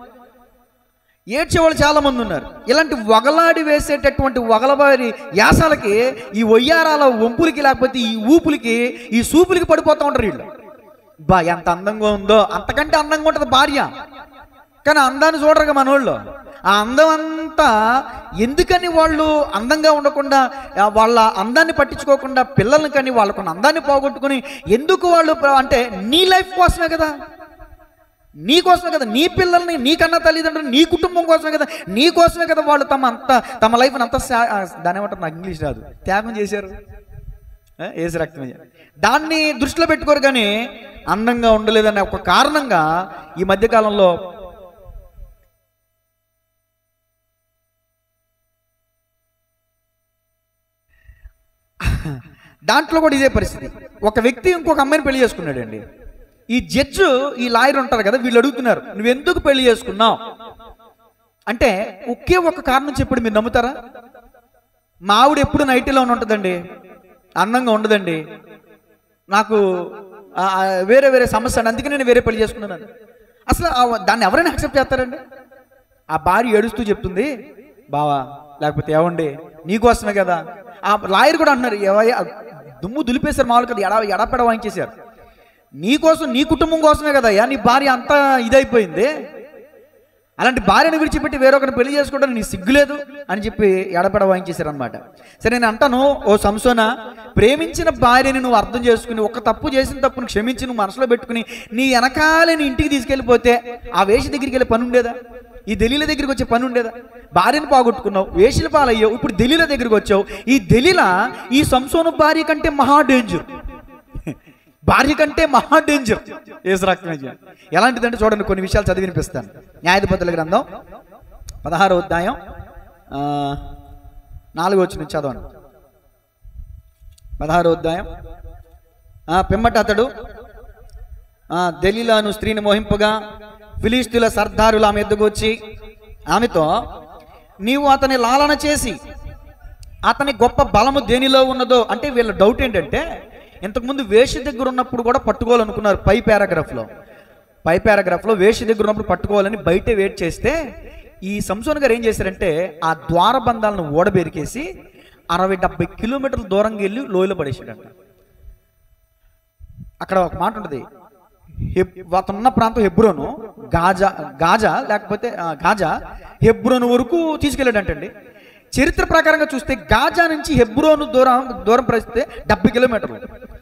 B: ఏడ్చేవాళ్ళు చాలామంది ఉన్నారు. ఇలాంటి వగలాడి వేసేటటువంటి వగలబారి యాసాలకి, ఈ ఒయ్యారాల వంపులకి, లేకపోతే ఈ ఊపులకి, ఈ సూపులకి పడిపోతూ ఉంటారు వీళ్ళు. ఎంత అందంగా ఉందో, అంతకంటే అందంగా ఉంటుంది భార్య. కానీ అందాన్ని చూడరుగా మనోళ్ళు. ఆ అందం అంతా ఎందుకని వాళ్ళు అందంగా ఉండకుండా, వాళ్ళ అందాన్ని పట్టించుకోకుండా, పిల్లల్ని కానీ వాళ్ళకున్న అందాన్ని పోగొట్టుకుని ఎందుకు వాళ్ళు అంటే నీ లైఫ్ కోసమే కదా, నీ కోసమే కదా, నీ పిల్లల్ని, నీకన్నా తల్లిదండ్రులు, నీ కుటుంబం కోసమే కదా, నీ కోసమే కదా వాళ్ళు తమ లైఫ్ని అంతా దాని ఏమంటారు, నాకు ఇంగ్లీష్ రాదు, త్యాగం చేశారు. ఏసు రక్తమే. దాన్ని దృష్టిలో పెట్టుకోరు. కానీ అందంగా ఉండలేదనే ఒక కారణంగా ఈ మధ్యకాలంలో దాంట్లో కూడా ఇదే పరిస్థితి. ఒక వ్యక్తి ఇంకొక అమ్మాయిని పెళ్లి చేసుకున్నాడండి. ఈ జడ్జు, ఈ లాయర్ ఉంటారు కదా, వీళ్ళు అడుగుతున్నారు, నువ్వెందుకు పెళ్లి చేసుకున్నావు అంటే ఒకే ఒక కారణం చెప్పాడు. మీరు నమ్ముతారా? మా ఆవిడ ఎప్పుడు నైటీలో ఉంటుందండి, అందంగా ఉండదండి, నాకు వేరే వేరే సమస్య అండి, అందుకే నేను వేరే పెళ్లి చేసుకున్నాను. అసలు దాన్ని ఎవరైనా యాక్సెప్ట్ చేస్తారండి? ఆ భార్య ఏడుస్తూ చెప్తుంది, బావా లేకపోతే ఏవండి నీకోసమే కదా. ఆ లాయర్ కూడా అంటున్నారు, దుమ్ము దులిపేశారు, మామూలు కదా, ఎడపెడ వాయించేశారు. నీకోసం, నీ కుటుంబం కోసమే కదా నీ భార్య అంతా ఇదైపోయింది, అలాంటి భార్యను విడిచిపెట్టి వేరొకరిని పెళ్లి చేసుకోవడానికి నీ సిగ్గులేదు అని చెప్పి ఎడపెడ వాయించేశారు అనమాట. సరే, నేను అంటాను, ఓ సంసోనా, ప్రేమించిన భార్యని నువ్వు అర్థం చేసుకుని, ఒక తప్పు చేసిన తప్పును క్షమించి నువ్వు మనసులో పెట్టుకుని నీ వెనకాలే నీ ఇంటికి తీసుకెళ్ళిపోతే ఆ వేషి దగ్గరికి వెళ్ళే పని ఉండేదా? ఈ దలీల దగ్గరికి వచ్చే పని ఉండేదా? భార్యను పోగొట్టుకున్నావు, వేషల పాలయ్యావు, ఇప్పుడు దలీల దగ్గరికి వచ్చావు. ఈ దలీల ఈ సంసోను భార్య కంటే మహా డేంజర్, భార్య కంటే మహా డేంజర్. ఏసు రక్తమే. ఎలాంటిదంటే చూడండి, కొన్ని విషయాలు చదివి వినిపిస్తాను. న్యాయాధిపతుల గ్రంథం 16వ అధ్యాయం 4వ వచనం చదవండి. 16వ అధ్యాయం. పిమ్మట అతడు దలీలాను స్త్రీని మోహింపగా ఫిలిష్తీయుల సర్దారులు ఆమె ఎద్దుకు వచ్చి ఆమెతో, నీవు అతని లాలన చేసి అతని గొప్ప బలము దేనిలో ఉన్నదో. అంటే వీళ్ళ డౌట్ ఏంటంటే, ఇంతకుముందు వేషి దగ్గర ఉన్నప్పుడు కూడా పట్టుకోవాలనుకున్నారు. పై పారాగ్రాఫ్లో వేషి దగ్గర ఉన్నప్పుడు పట్టుకోవాలని బయటే వెయిట్ చేస్తే, ఈ సంసోన్ గారు ఏం చేశారంటే ఆ ద్వారబంధాలను ఓడబెరికేసి 60-70 కిలోమీటర్ల దూరంగా వెళ్ళి లోయలో పడేసాడంట. అక్కడ ఒక మాట ఉంటుంది, అతనున్న ప్రాంతం హెబ్రోను, గాజా లేకపోతే గాజా హెబ్రోను వరకు తీసుకెళ్ళాడంటండి. చరిత్ర ప్రకారంగా చూస్తే గాజా నుంచి హెబ్రోను దూరం పరిస్థితి 70 కిలోమీటర్లు,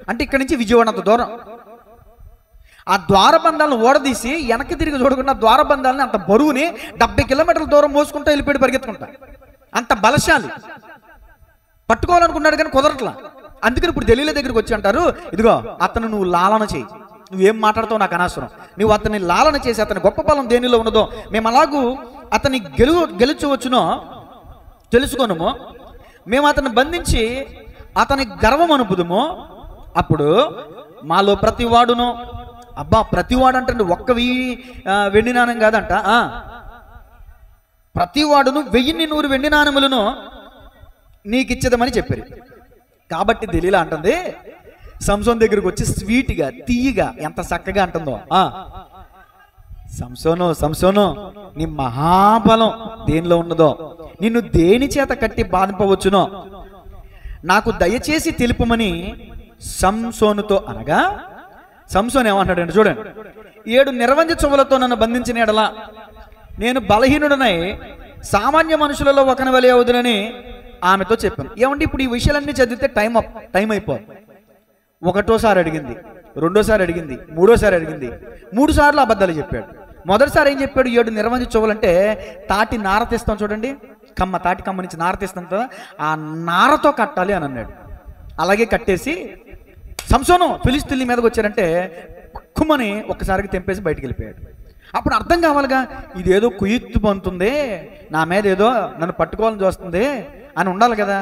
B: అంటే ఇక్కడ నుంచి విజయవాడ అంత దూరం. ఆ ద్వారబంధాలను ఓడదీసి వెనక్కి తిరిగి చూడకుండా ద్వారబంధాలని అంత బరువుని 70 కిలోమీటర్ల దూరం మోసుకుంటా వెళ్ళిపోయి పరిగెత్తుకుంటా. అంత బలశాలి. పట్టుకోవాలనుకున్నాడు కానీ కుదరట్లా. అందుకని ఇప్పుడు దలీల దగ్గరికి వచ్చి అంటారు, ఇదిగో అతను నువ్వు లాలన చేయి, నువ్వేం మాట్లాడతావు నాకు అనవసరం, నువ్వు అతన్ని లాలన చేసి అతని గొప్ప బలం దేనిలో ఉన్నదో మేము అలాగూ అతన్ని గెలుచవచ్చునో తెలుసుకోనుము, మేము అతన్ని బంధించి అతని గర్వం అనుపుదుము. అప్పుడు మాలో ప్రతివాడును, అబ్బా ప్రతివాడు అంటే ఒక్క వెండి నాణం కాదంట, ప్రతివాడును 1000 వెండి నాణములను నీకు ఇచ్చేదమని చెప్పారు. కాబట్టి దలీలా అంటుంది, సంసోన్ దగ్గరికి వచ్చి స్వీట్గా తీయగా ఎంత చక్కగా అంటుందో, సంసోను నీ మహాబలం దేనిలో ఉన్నదో, నిన్ను దేని చేత కట్టి బాధింపవచ్చునో నాకు దయచేసి తెలుపమని సంసోనుతో అనగా, సంసోన్ ఏమంటాడంటే చూడండి, 7 నిర్వంజ చెవులతో నన్ను బంధించిన ఎడల నేను బలహీనుడనై సామాన్య మనుషులలో ఒకని వలె అవుదునని ఆమెతో చెప్పాను. ఏమంటే ఇప్పుడు ఈ విషయాలన్నీ చదివితే టైం అయిపోదు. ఒకటోసారి అడిగింది, రెండోసారి అడిగింది, మూడోసారి అడిగింది, 3 సార్లు అబద్ధాలు చెప్పాడు. మొదటిసారి ఏం చెప్పాడు, 7 నిర్వంజ చెవులంటే తాటి నార తీస్తాం చూడండి, తాటి కమ్మ నుంచి నార తీస్తాం కదా, ఆ నారతో కట్టాలి అని అన్నాడు. అలాగే కట్టేసి సంసోను ఫిలిష్తీయుల మీదకి వచ్చారంటే పక్కుమని ఒక్కసారికి తెంపేసి బయటికి వెళ్ళిపోయాడు. అప్పుడు అర్థం కావాలిగా, ఇదేదో కుయుత్తు పొందుతుంది, నా మీద ఏదో నన్ను పట్టుకోవాలని చూస్తుంది అని ఉండాలి కదా.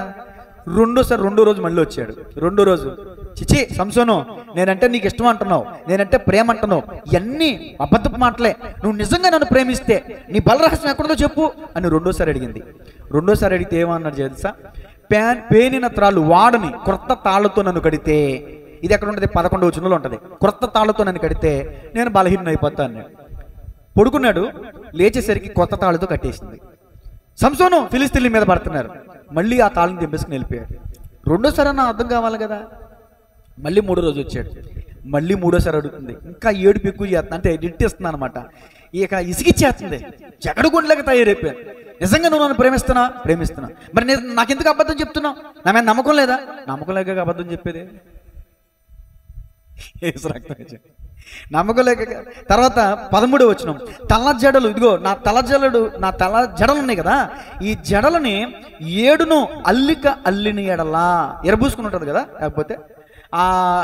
B: రెండో రోజు మళ్ళీ వచ్చాడు. రెండో రోజు, చిచి సంసోను, నేనంటే నీకు ఇష్టం అంటున్నావు, నేనంటే ప్రేమ అంటున్నావు, ఇవన్నీ అబద్ధపు మాటలే, నువ్వు నిజంగా నన్ను ప్రేమిస్తే నీ బలరహస్యం ఎక్కడుందో చెప్పు అని రెండోసారి అడిగింది. రెండోసారి అడిగితే ఏమన్నాడు తెలుసా, పేనిన త్రాళ్ళు వాడని క్రొత్త తాళ్లతో నన్ను కడితే, ఇది ఎక్కడ ఉంటుంది, 11వ వచనంలో ఉంటుంది, క్రొత్త తాళ్లతో నన్ను కడితే నేను బలహీనం అయిపోతా అన్నాడు. పడుకున్నాడు, లేచేసరికి కొత్త తాళ్ళతో కట్టేసింది. సంసోను ఫిలిస్తీన్ల మీద పడుతున్నారు, మళ్ళీ ఆ తాళ్ళని తెంపేసుకుని వెళ్ళిపోయాడు. రెండోసారి అన్న అర్థం కావాలి కదా. మళ్ళీ మూడో రోజు వచ్చాడు, మళ్ళీ మూడోసారి అడుగుతుంది, ఇంకా ఏడుపు ఎక్కువ చేస్తుంది, అంటే ఎడిట్టేస్తుంది అనమాట. ఇక ఇసిగిచ్చేస్తుంది, జగడగుండలేక తయారైపోయాను. నిజంగా నువ్వు నన్ను ప్రేమిస్తున్నా, మరి నేను నాకెందుకు అబద్ధం చెప్తున్నావు? నా మీద నమ్మకం లేదా? నమ్మకం లేక అబద్ధం చెప్పేది, నమ్మకం లేక. తర్వాత 13వ వచనం, తల జడలు, ఇదిగో నా తల జడలు ఉన్నాయి కదా, ఈ జడలని 7 అల్లిక అల్లిన ఎడలా, ఎరబూసుకుని ఉంటుంది కదా, లేకపోతే ఆ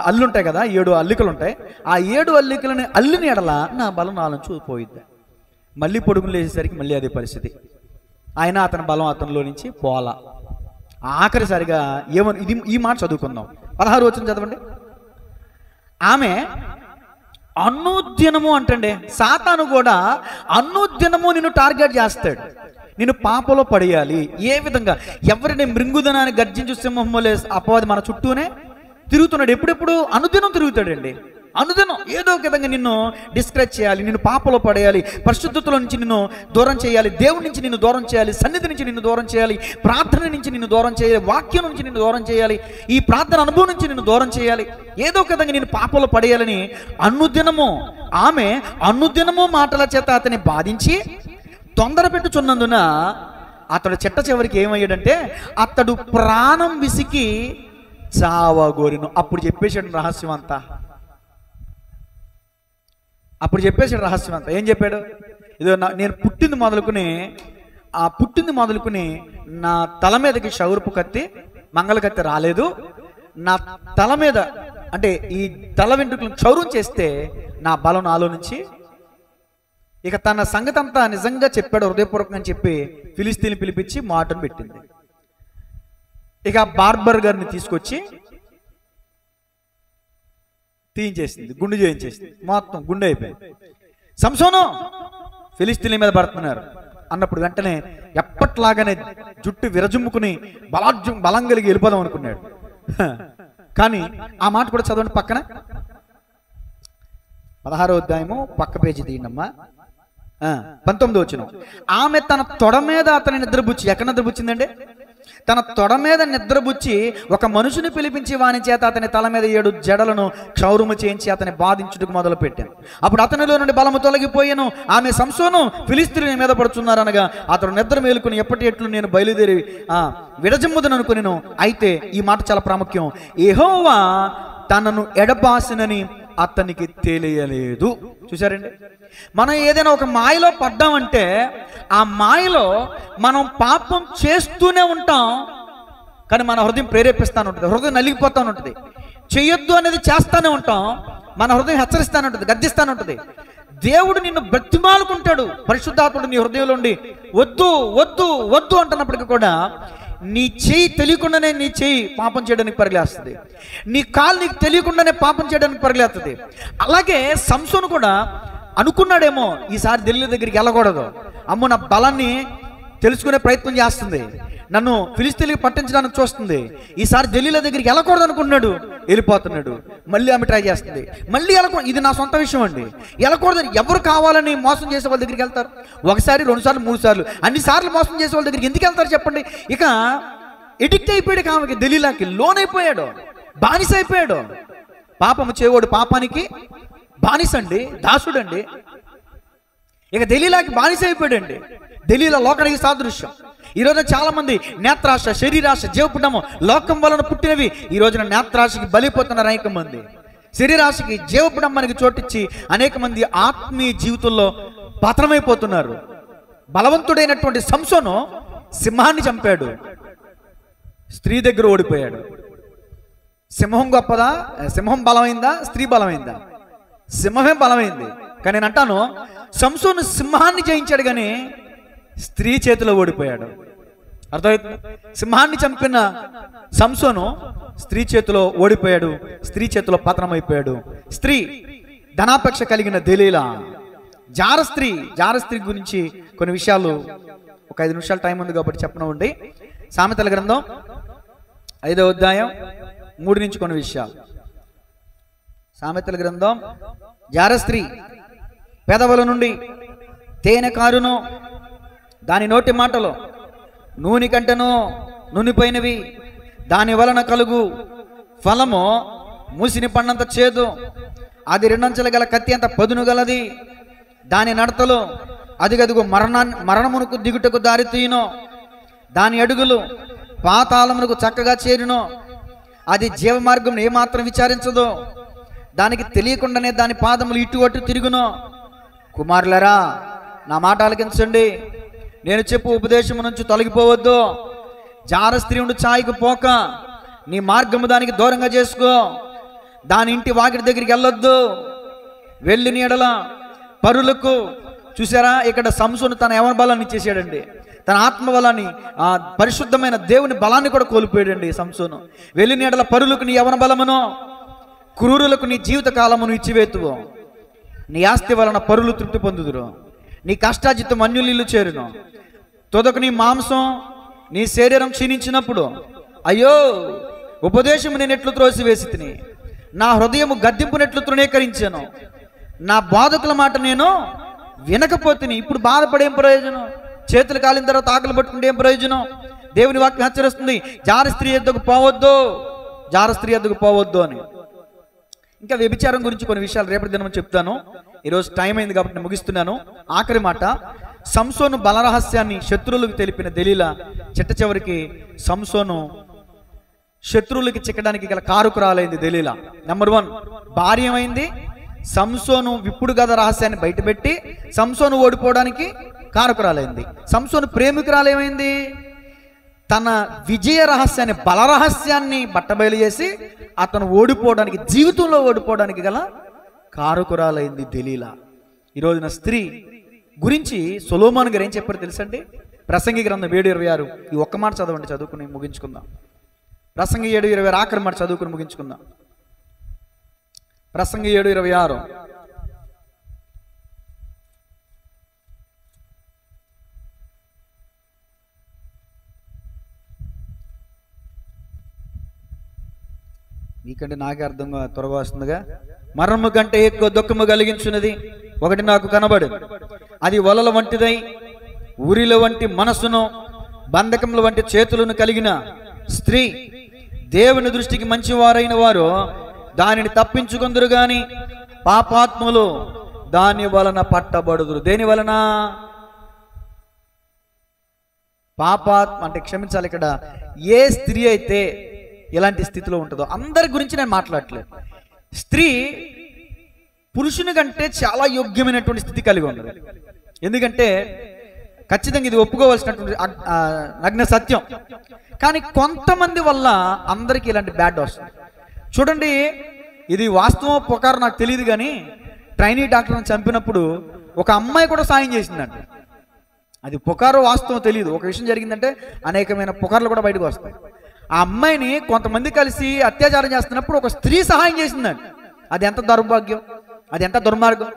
B: అల్లుంటాయి కదా, 7 అల్లికలు ఉంటాయి, ఆ 7 అల్లికలని అల్లిన ఎడలా నా బలం 4 నుంచి పోయిద్ది. మళ్ళీ పొడుగులు లేచేసరికి మళ్ళీ అదే పరిస్థితి. ఆయన అతని బలం అతనిలో నుంచి పోలా. ఆఖరిసారిగా ఇది ఈ మాట చదువుకుందాం. 16వ వచనం చదవండి. ఆమె అనుదినము అంటండి, సాతాను కూడా అనుదినము నిన్ను టార్గెట్ చేస్తాడు, నిన్ను పాపలో పడేయాలి. ఏ విధంగా? ఎవరిని మృంగుదనాన్ని గర్జించు సింహంలో అపవాది మన చుట్టూనే తిరుగుతున్నాడు. ఎప్పుడెప్పుడు అనుదినం తిరుగుతాడండి. అనుదినం ఏదో ఒక విధంగా నిన్ను డిస్కరేజ్ చేయాలి, నిన్ను పాపలో పడేయాలి, పరిశుద్ధతలో నుంచి నిన్ను దూరం చేయాలి, దేవుడి నుంచి నిన్ను దూరం చేయాలి, సన్నిధి నుంచి నిన్ను దూరం చేయాలి, ప్రార్థన నుంచి నిన్ను దూరం చేయాలి, వాక్యం నుంచి నిన్ను దూరం చేయాలి, ఈ ప్రార్థన అనుభవం నుంచి నిన్ను దూరం చేయాలి, ఏదో ఒక విధంగా నిన్ను పాపలో పడేయాలని ఆమె అనుదినము మాటల చేత అతన్ని బాధించి తొందర పెట్టుచున్నందున అతడు చిట్ట చివరికి ఏమయ్యాడంటే అతడు ప్రాణం విసికి చావగోరిను. అప్పుడు చెప్పేశాడు రహస్యం అంతా. ఏం చెప్పాడు? ఇదో నేను పుట్టింది మొదలుకుని నా తల మీదకి క్షౌరపు కత్తి, మంగళ కత్తి రాలేదు. నా తల మీద అంటే ఈ తల వెంట్రుకలను క్షౌరం చేస్తే నా బలం నాలో నుంచి. ఇక తన సంగతి అంతా నిజంగా చెప్పాడు హృదయపూర్వకంగా అని చెప్పి ఫిలిస్తీన్లు పిలిపించి మాటను పెట్టింది. ఇక బార్బర్ గారిని తీసుకొచ్చి తీయించేసింది, గుండు చేయించేసింది, మొత్తం గుండె అయిపోయింది. సంసోను ఫిలిస్తీన్ల మీద పడుతున్నారు అన్నప్పుడు వెంటనే ఎప్పట్లాగానే జుట్టు విరజుమ్ముకుని బలం కలిగి వెళ్ళిపోదాం అనుకున్నాడు. కానీ ఆ మాట కూడా చదవండి పక్కన, 16వ అధ్యాయము పక్క పేజీ తీయండమ్మా. 19వ వచనం, ఆమె తన తొడ మీద అతని నిద్రబుచ్చి, ఎక్కడ నిద్రబుచ్చిందండి? తన తొడ మీద నిద్రబుచ్చి ఒక మనుషుని పిలిపించి వాని చేత అతని తల మీద 7 జడలను క్షౌరము చేయించి అతని బాధించుటకు మొదలు పెట్టాను. అప్పుడు అతనిలో నుండి బలము తొలగిపోయాను. ఆమె సంసోను ఫిలిస్తీయుల మీద పడుచున్నారు అనగా అతడు నిద్ర మేలుకుని ఎప్పటి ఎట్లు నేను బయలుదేరి విడజమ్ముదను అనుకునేను. అయితే ఈ మాట చాలా ప్రాముఖ్యం, యెహోవా తనను ఎడబాసినని అతనికి తెలియలేదు. చూసారండి, మనం ఏదైనా ఒక మాయలో పడ్డామంటే ఆ మాయలో మనం పాపం చేస్తూనే ఉంటాం, కానీ మన హృదయం ప్రేరేపిస్తాను ఉంటుంది, హృదయం నలిగిపోతాను ఉంటుంది. చెయ్యొద్దు అనేది చేస్తానే ఉంటాం, మన హృదయం హెచ్చరిస్తానే ఉంటుంది, గద్దిస్తానే ఉంటుంది. దేవుడు నిన్ను బ్రతిమాలుకుంటాడు, పరిశుద్ధాత్ముడు నీ హృదయంలో ఉండి వద్దు వద్దు వద్దు అంటున్నప్పటికీ కూడా నీ చెయ్యి తెలియకుండానే నీ చెయ్యి పాపం చేయడానికి పరిగెత్తేస్తుంది, నీ కాలు నీకు తెలియకుండానే పాపం చేయడానికి పరిగెత్తేస్తుంది. అలాగే సంసోను కూడా అనుకున్నాడేమో ఈసారి ఢిల్లీ దగ్గరికి వెళ్ళకూడదు, అమ్మో నా బలాన్ని తెలుసుకునే ప్రయత్నం చేస్తుంది, నన్ను ఫిలిస్తీన్లకు పట్టించడానికి చూస్తుంది, ఈసారి ఢిల్లీల దగ్గరికి వెళ్ళకూడదు అనుకున్నాడు, వెళ్ళిపోతున్నాడు. మళ్ళీ ఆమె ట్రై చేస్తుంది, మళ్ళీ వెళ్ళకూడదు. ఇది నా సొంత విషయం అండి, వెళ్ళకూడదని ఎవరు కావాలని మోసం చేసే వాళ్ళ దగ్గరికి వెళ్తారు? ఒకసారి, 2 సార్లు, 3 సార్లు, అన్ని సార్లు మోసం చేసే వాళ్ళ దగ్గరికి ఎందుకు వెళ్తారు చెప్పండి? ఇక ఎడిక్ట్ అయిపోయాడు, ఆమెకి ఢిల్లీలాకి లోనైపోయాడు, బానిస అయిపోయాడు. పాపము చేయవాడు పాపానికి బానిసండి, దాసుడండి. ఇక ఢిల్లీలాకి బానిస అయిపోయాడండి. ఢిల్లీలో లోకానికి సాదృశ్యం. ఈ రోజున చాలా మంది నేత్రాశ, శరీరాశ, జీవపుటము లోకం వలన పుట్టినవి ఈ రోజున నేత్రాశకి బలిపోతున్నారు అనేక మంది. శరీరాశకి, జీవపుటమ్మానికి చోటిచ్చి అనేక మంది ఆత్మీయ జీవితంలో పతనమైపోతున్నారు. బలవంతుడైనటువంటి సంసోను సింహాన్ని చంపాడు, స్త్రీ దగ్గర ఓడిపోయాడు. సింహం గొప్పదా? సింహం బలమైందా? స్త్రీ బలమైందా? సింహమే బలమైంది. కానీ నేను అంటాను, సంసోను సింహాన్ని జయించాడు కానీ స్త్రీ చేతిలో ఓడిపోయాడు. అర్థమవుతుంది? సింహాన్ని చంపిన సంసోను స్త్రీ చేతిలో ఓడిపోయాడు, స్త్రీ చేతిలో పతనమైపోయాడు. స్త్రీ ధనాపేక్ష కలిగిన దెలీలా, జారస్త్రీ గురించి కొన్ని విషయాలు, ఒక 5 నిమిషాలు టైం ఉంది కాబట్టి చెప్పనండి. సామెతల గ్రంథం 5వ అధ్యాయం 3 నుంచి కొన్ని విషయాలు. సామెతల గ్రంథం, జారస్త్రీ పెదవుల నుండి తేనె కారును దాని నోటి మాటలు నూనె కంటెను నూనెపోయినవి, దాని వలన కలుగు ఫలము మూసిని పన్నంత చేదు, అది 2 అంచెల గల కత్తి అంత పదును గలది, దాని నడతలు అదిగదుగు మరణమునకు దిగుటకు దారి తీయును, దాని అడుగులు పాతాళమునకు చక్కగా చేరును, అది జీవ మార్గం ఏమాత్రం విచారించదు, దానికి తెలియకుండానే దాని పాదములు ఇటు అటు తిరుగును. కుమారులరా, నా మాట ఆలకించండి, నేను చెప్పు ఉపదేశము నుంచి తొలగిపోవద్దు. జార స్త్రీ ఉండి ఛాయకు పోక నీ మార్గము దానికి దూరంగా చేసుకో. దాని ఇంటి వాకిటి దగ్గరికి వెళ్ళొద్దు. వెళ్ళి నీడల పరులకు. చూసారా, ఇక్కడ సంసోను తన యవన బలాన్ని ఇచ్చేసాడండి, తన ఆత్మ బలాన్ని, ఆ పరిశుద్ధమైన దేవుని బలాన్ని కూడా కోల్పోయాడండి సంసోను. వెళ్ళి నీడల పరులకు నీ యవన బలమును, క్రూరులకు నీ జీవిత కాలమును ఇచ్చివేతువు. నీ ఆస్తి వలన పరులు తృప్తి పొందుదురు, నీ కష్టాజితం అన్యులు చేరును. తొదకు నీ మాంసం నీ శరీరం క్షీణించినప్పుడు అయ్యో ఉపదేశము నేను ఎట్లు త్రోసివేసి తిని, నా హృదయము గద్దింపునెట్లు తృణీకరించాను, నా బాధకుల మాట నేను వినకపోతే ఇప్పుడు బాధపడేం ప్రయోజనం? చేతులు కాలిన తర్వాత ఆకలి పట్టుకుంటే ఏం ప్రయోజనం? దేవుని వాక్యం హెచ్చరిస్తుంది, జార స్త్రీ ఎద్దుకు పోవద్దు, జార స్త్రీ ఎద్దుకు పోవద్దు అని. ఇంకా వ్యభిచారం గురించి కొన్ని విషయాలు రేపటి దినం చెప్తాను. ఈరోజు టైం అయింది కాబట్టి నేను ముగిస్తున్నాను. ఆఖరి మాట, సంసోను బలరహస్యాన్ని శత్రువులకు తెలిపిన దెలీలా చిట్ట చివరికి సంసోను శత్రువులకి చిక్కడానికి గల కారుకురాలైంది దెలీలా. నెంబర్ 1 భార్య ఏమైంది? సంసోను విప్పుడు గద రహస్యాన్ని బయటపెట్టి సంసోను ఓడిపోవడానికి కారకురాలైంది. సంసోను ప్రేమికురాలేమైంది? తన విజయ రహస్యాన్ని, బలరహస్యాన్ని బట్టబయలు చేసి అతను ఓడిపోవడానికి, జీవితంలో ఓడిపోవడానికి గల కారకురాలైంది దెలీలా. ఈరోజున స్త్రీ గురించి సొలొమోను గారు ఏం చెప్పారు తెలుసండి? ప్రసంగి గ్రంథం 7:26. ఈ ఒక్క మాట చదవండి, చదువుకుని ముగించుకుందాం. ప్రసంగి 7:26 ఆఖరి మాట చదువుకుని ముగించుకుందాం. ప్రసంగి 7:26. మీకంటే నాకే అర్థంగా త్వరగా వస్తుందిగా. మరణము కంటే ఎక్కువ దుఃఖము కలిగించున్నది ఒకటి నాకు కనబడు, అది వలల వంటిదై ఊరిల వంటి మనస్సును బంధకముల వంటి చేతులను కలిగిన స్త్రీ. దేవుని దృష్టికి మంచివారైన వారు దానిని తప్పించుకొందురు గాని పాపాత్ములు దాని వలన పట్టబడుదురు. దేని వలన? పాపాత్మ అంటే క్షమించాలి, ఇక్కడ ఏ స్త్రీ అయితే ఎలాంటి స్థితిలో ఉంటుందో అందరి గురించి నేను మాట్లాడట్లేదు. స్త్రీ పురుషుని కంటే చాలా యోగ్యమైనటువంటి స్థితి కలిగి ఉండదు. ఎందుకంటే ఖచ్చితంగా ఇది ఒప్పుకోవాల్సినటువంటి నగ్న సత్యం. కానీ కొంతమంది వల్ల అందరికీ ఇలాంటి బ్యాడ్ వస్తుంది. చూడండి, ఇది వాస్తవం పొకారు నాకు తెలియదు, కానీ ట్రైనీ డాక్టర్ని చంపినప్పుడు ఒక అమ్మాయి కూడా సాయం చేసిందంట. అది పొకారో వాస్తవం తెలియదు. ఒక విషయం జరిగిందంటే అనేకమైన పొకార్లు కూడా బయటకు వస్తాయి. ఆ అమ్మాయిని కొంతమంది కలిసి అత్యాచారం చేస్తున్నప్పుడు ఒక స్త్రీ సహాయం చేసిందంట. అది ఎంత దౌర్భాగ్యం, అది ఎంత దుర్మార్గం.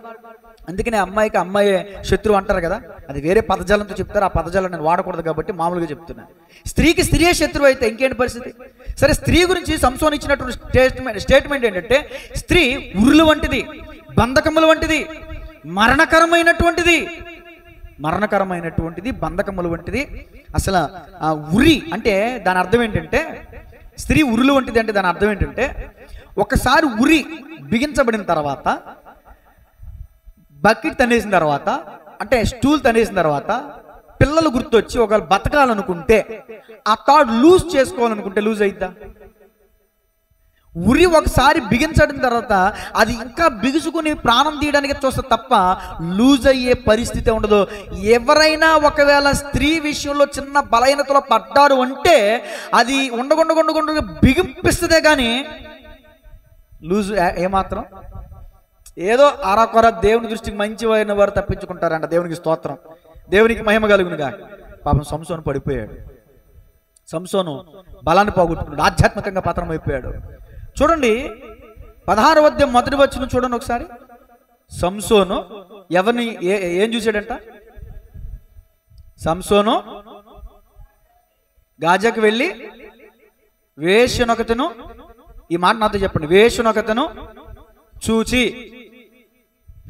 B: అందుకనే అమ్మాయికి అమ్మాయే శత్రువు అంటారు కదా, అది వేరే పదజాలంతో చెప్తారు. ఆ పదజాలం నేను వాడకూడదు కాబట్టి మామూలుగా చెప్తున్నాను. స్త్రీకి స్త్రీయే శత్రువు అయితే ఇంకేంటి పరిస్థితి? సరే, స్త్రీ గురించి సంసోను ఇచ్చినటువంటి స్టేట్మెంట్ ఏంటంటే, స్త్రీ ఉరులు వంటిది, బంధకముల వంటిది, మరణకరమైనటువంటిది, బంధకముల వంటిది. అసలు ఉరి అంటే దాని అర్థం ఏంటంటే, స్త్రీ ఉరులు వంటిది అంటే దాని అర్థం ఏంటంటే, ఒకసారి ఉరి బిగించబడిన తర్వాత, బకెట్ తనేసిన తర్వాత, అంటే స్టూల్ తనేసిన తర్వాత పిల్లలు గుర్తొచ్చి ఒకవేళ బతకాలనుకుంటే ఆ థాట్ లూజ్ చేసుకోవాలనుకుంటే లూజ్ అయిద్దా? ఉరి ఒకసారి బిగించడం తర్వాత అది ఇంకా బిగుసుకుని ప్రాణం తీయడానికి చూస్తే తప్ప లూజ్ అయ్యే పరిస్థితి ఉండదు. ఎవరైనా ఒకవేళ స్త్రీ విషయంలో చిన్న బలహీనతలో పడ్డారు అంటే అది ఉండకుండా బిగింపిస్తుందే కానీ లూజ్ ఏమాత్రం. ఏదో అరకొర దేవుని దృష్టికి మంచివైన వారు తప్పించుకుంటారంట. దేవునికి స్తోత్రం, దేవునికి మహిమ కలుగునుగా. పాపం సంసోను పడిపోయాడు. సంసోను బలాన్ని పోగొట్టుకున్నాడు, ఆధ్యాత్మికంగా పతనం అయిపోయాడు. చూడండి 16వ అధ్యాయం మొదటి వచనం చూడండి ఒకసారి. సంసోను ఎవరిని ఏం చూశాడంట? సంసోను గాజాకు వెళ్ళి వేశ్యనొకతను, ఈ మాట నాతో చెప్పండి, వేశ్యనొకతను చూచి.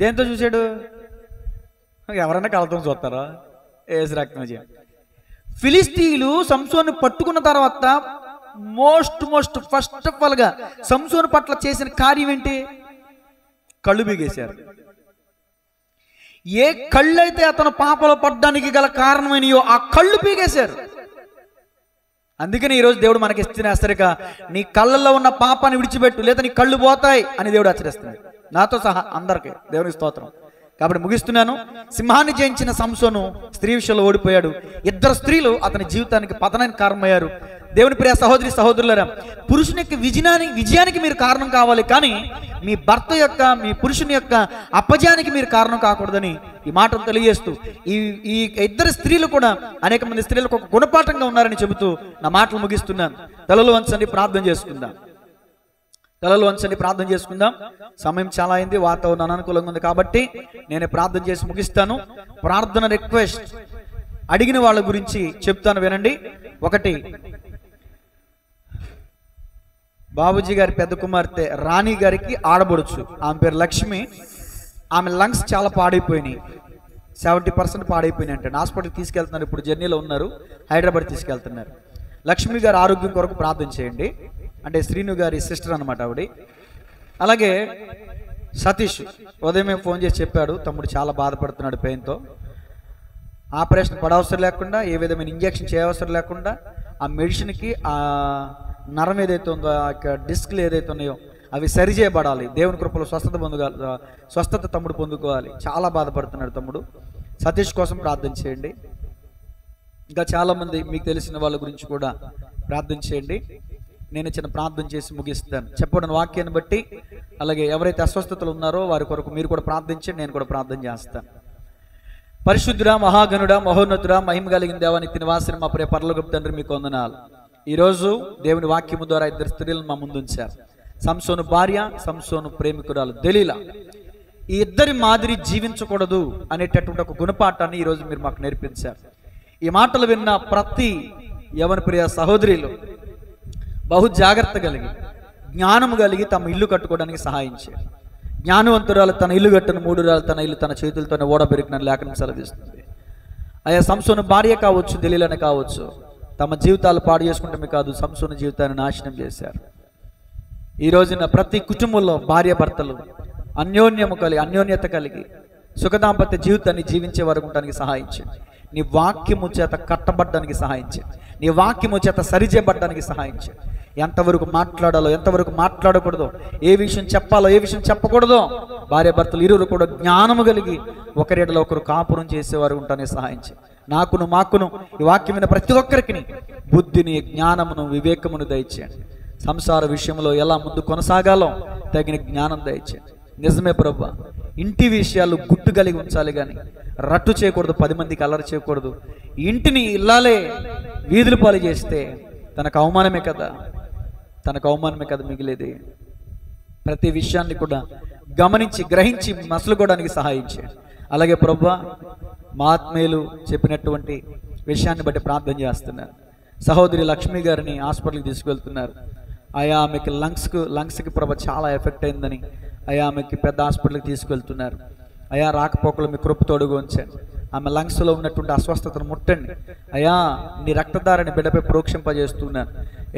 B: దేంతో చూశాడు? ఎవరైనా కలతం చూస్తారా? ఏసు రక్తం చేయండి. ఫిలిస్తీయులు సంసోను పట్టుకున్న తర్వాత ఫస్ట్ ఆఫ్ ఆల్ గా సంసోను పట్ల చేసిన కార్యం ఏంటి? కళ్ళు బీగేశారు. ఏ కళ్ళైతే అతను పాపలో పడ్డానికి గల కారణమైనయో ఆ కళ్ళు పీగేశారు. అందుకని ఈరోజు దేవుడు మనకి ఇస్తున్న హెచ్చరిక, నీ కళ్ళల్లో ఉన్న పాపాన్ని విడిచిపెట్టు, లేదా నీ కళ్ళు పోతాయి అని దేవుడు హెచ్చరిస్తున్నాడు, నాతో సహా అందరికీ. దేవునికి స్తోత్రం. కాబట్టి ముగిస్తున్నాను. సింహాన్ని జయించిన సంసోను స్త్రీ విషయంలో ఓడిపోయాడు. ఇద్దరు స్త్రీలు అతని జీవితానికి పతనానికి కారణమయ్యారు. దేవుని ప్రియ సహోదరి సహోదరులారా, పురుషుని యొక్క విజయానికి మీరు కారణం కావాలి, కానీ మీ భర్త యొక్క, మీ పురుషుని యొక్క అపజయానికి మీరు కారణం కాకూడదని ఈ మాటలు తెలియజేస్తూ, ఈ ఇద్దరు స్త్రీలు కూడా అనేక మంది స్త్రీలకు ఒక గుణపాఠంగా ఉన్నారని చెబుతూ నా మాటలు ముగిస్తున్నాను. తలలు వంచండి, ప్రార్థన చేసుకుందాం. తలలు వంచండి, ప్రార్థన చేసుకుందాం. సమయం చాలా అయింది, వాతావరణం అనుకూలంగా ఉంది కాబట్టి నేనే ప్రార్థన చేసి ముగిస్తాను. ప్రార్థన రిక్వెస్ట్ అడిగిన వాళ్ళ గురించి చెప్తాను, వినండి. ఒకటి, బాబుజీ గారి పెద్ద కుమార్తె రాణి గారికి ఆడబడుచు, ఆమె పేరు లక్ష్మి. ఆమె లంగ్స్ చాలా పాడైపోయినాయి, 70% పాడైపోయినాయి అంటే హాస్పిటల్కి తీసుకెళ్తున్నారు. ఇప్పుడు జర్నీలో ఉన్నారు, హైదరాబాద్ తీసుకెళ్తున్నారు. లక్ష్మి గారి ఆరోగ్యం కొరకు ప్రార్థన చేయండి. అంటే శ్రీను గారి సిస్టర్ అనమాట ఆవిడ. అలాగే సతీష్ ఉదయమే ఫోన్ చేసి చెప్పాడు, తమ్ముడు చాలా బాధపడుతున్నాడు పెయిన్తో. ఆపరేషన్ పడవసరం లేకుండా, ఏ విధమైన ఇంజెక్షన్ చేయవసరం లేకుండా, ఆ మెడిసిన్కి ఆ నరం ఏదైతే ఉందో, ఆ డిస్క్లు ఏదైతే ఉన్నాయో అవి సరిచేయబడాలి. దేవుని కృపలో స్వస్థత తమ్ముడు పొందుకోవాలి. చాలా బాధపడుతున్నాడు తమ్ముడు. సతీష్ కోసం ప్రార్థన చేయండి. ఇంకా చాలామంది మీకు తెలిసిన వాళ్ళ గురించి కూడా ప్రార్థన చేయండి. నేను చిన్న ప్రార్థన చేసి ముగిస్తాను. చెప్పబడిన వాక్యాన్ని బట్టి, అలాగే ఎవరైతే అస్వస్థతలు ఉన్నారో వారి కొరకు మీరు కూడా ప్రార్థించండి, నేను కూడా ప్రార్థన చేస్తాను. పరిశుద్ధుడా, మహాగణుడా, మహోన్నతుడా, మహిమ కలిగిన దేవానికి నివాసిన మా ప్రియ పరలోకపు తండ్రి, మీకు వందనాలు. ఈరోజు దేవుని వాక్యము ద్వారా ఇద్దరు స్త్రీలను మా ముందు ఉంచారు. సంసోను భార్య, సంసోను ప్రేమికురాలు దెలీలా. ఈ ఇద్దరి మాదిరి జీవించకూడదు అనేటటువంటి ఒక గుణపాఠాన్ని ఈరోజు మీరు మాకు నేర్పించారు. ఈ మాటలు విన్న ప్రతి యవన ప్రియ సహోదరులు బహు జాగ్రత్త కలిగి, జ్ఞానము కలిగి తమ ఇల్లు కట్టుకోవడానికి సహాయించారు. జ్ఞానవంతురాలు తన ఇల్లు కట్టిన 3 రాళ్ళు తన ఇల్లు తన చేతులతోనే ఓడబెరికిన లేఖనం సెలవిస్తుంది. ఆయా సంసోను భార్య కావచ్చు, దెలీలానే కావచ్చు, తమ జీవితాలు పాడు చేసుకుంటమే కాదు, సంసోను జీవితాన్ని నాశనం చేశారు. ఈ రోజున ప్రతి కుటుంబంలో భార్య భర్తలు అన్యోన్యత కలిగి సుఖదాంపత్య జీవితాన్ని జీవించే వరకు ఉండడానికి సహాయించండి. నీ వాక్యము చేత కట్టబడ్డానికి సహాయించండి. నీ వాక్యము చేత సరిచేయబడ్డానికి సహాయించండి. ఎంతవరకు మాట్లాడాలో, ఎంతవరకు మాట్లాడకూడదో, ఏ విషయం చెప్పాలో, ఏ విషయం చెప్పకూడదో, భార్య భర్తలు ఇరువురు కూడా జ్ఞానము కలిగి ఒకరిలో ఒకరు కాపురం చేసేవారు ఉంటానే సహాయించండి. మాకును ఈ వాక్యం మీద ప్రతి ఒక్కరికి బుద్ధిని, జ్ఞానమును, వివేకమును దయచేయండి. సంసార విషయంలో ఎలా ముందు కొనసాగాలో తగిన జ్ఞానం దయచేయండి. నిజమే ప్రభువా, ఇంటి విషయాలు గుట్టు కలిగి ఉంచాలి, కానీ రట్టు చేయకూడదు, 10 మందికి అల్లరి చేయకూడదు. ఇంటిని ఇల్లాలే వీధుల పాలు చేస్తే తనకు అవమానమే కదా మిగిలేది. ప్రతి విషయాన్ని కూడా గమనించి గ్రహించి మసలుకోవడానికి సహాయించండి. అలాగే ప్రభువా, మా ఆత్మీయులు చెప్పినటువంటి విషయాన్ని బట్టి ప్రార్థన చేస్తున్నారు. సహోదరి లక్ష్మి గారిని హాస్పిటల్కి తీసుకువెళ్తున్నారు. ఆయా ఆమెకి లంగ్స్కి ప్రభు చాలా ఎఫెక్ట్ అయిందని అయా ఆమెకి పెద్ద హాస్పిటల్కి తీసుకెళ్తున్నారు. అయా రాకపోకలు మీ కృప తోడుగా ఉంచండి. ఆమె లంగ్స్లో ఉన్నటువంటి అస్వస్థతను ముట్టండి. అయా నీ రక్తధారని బిడ్డపై ప్రోక్షింపజేస్తున్నాను.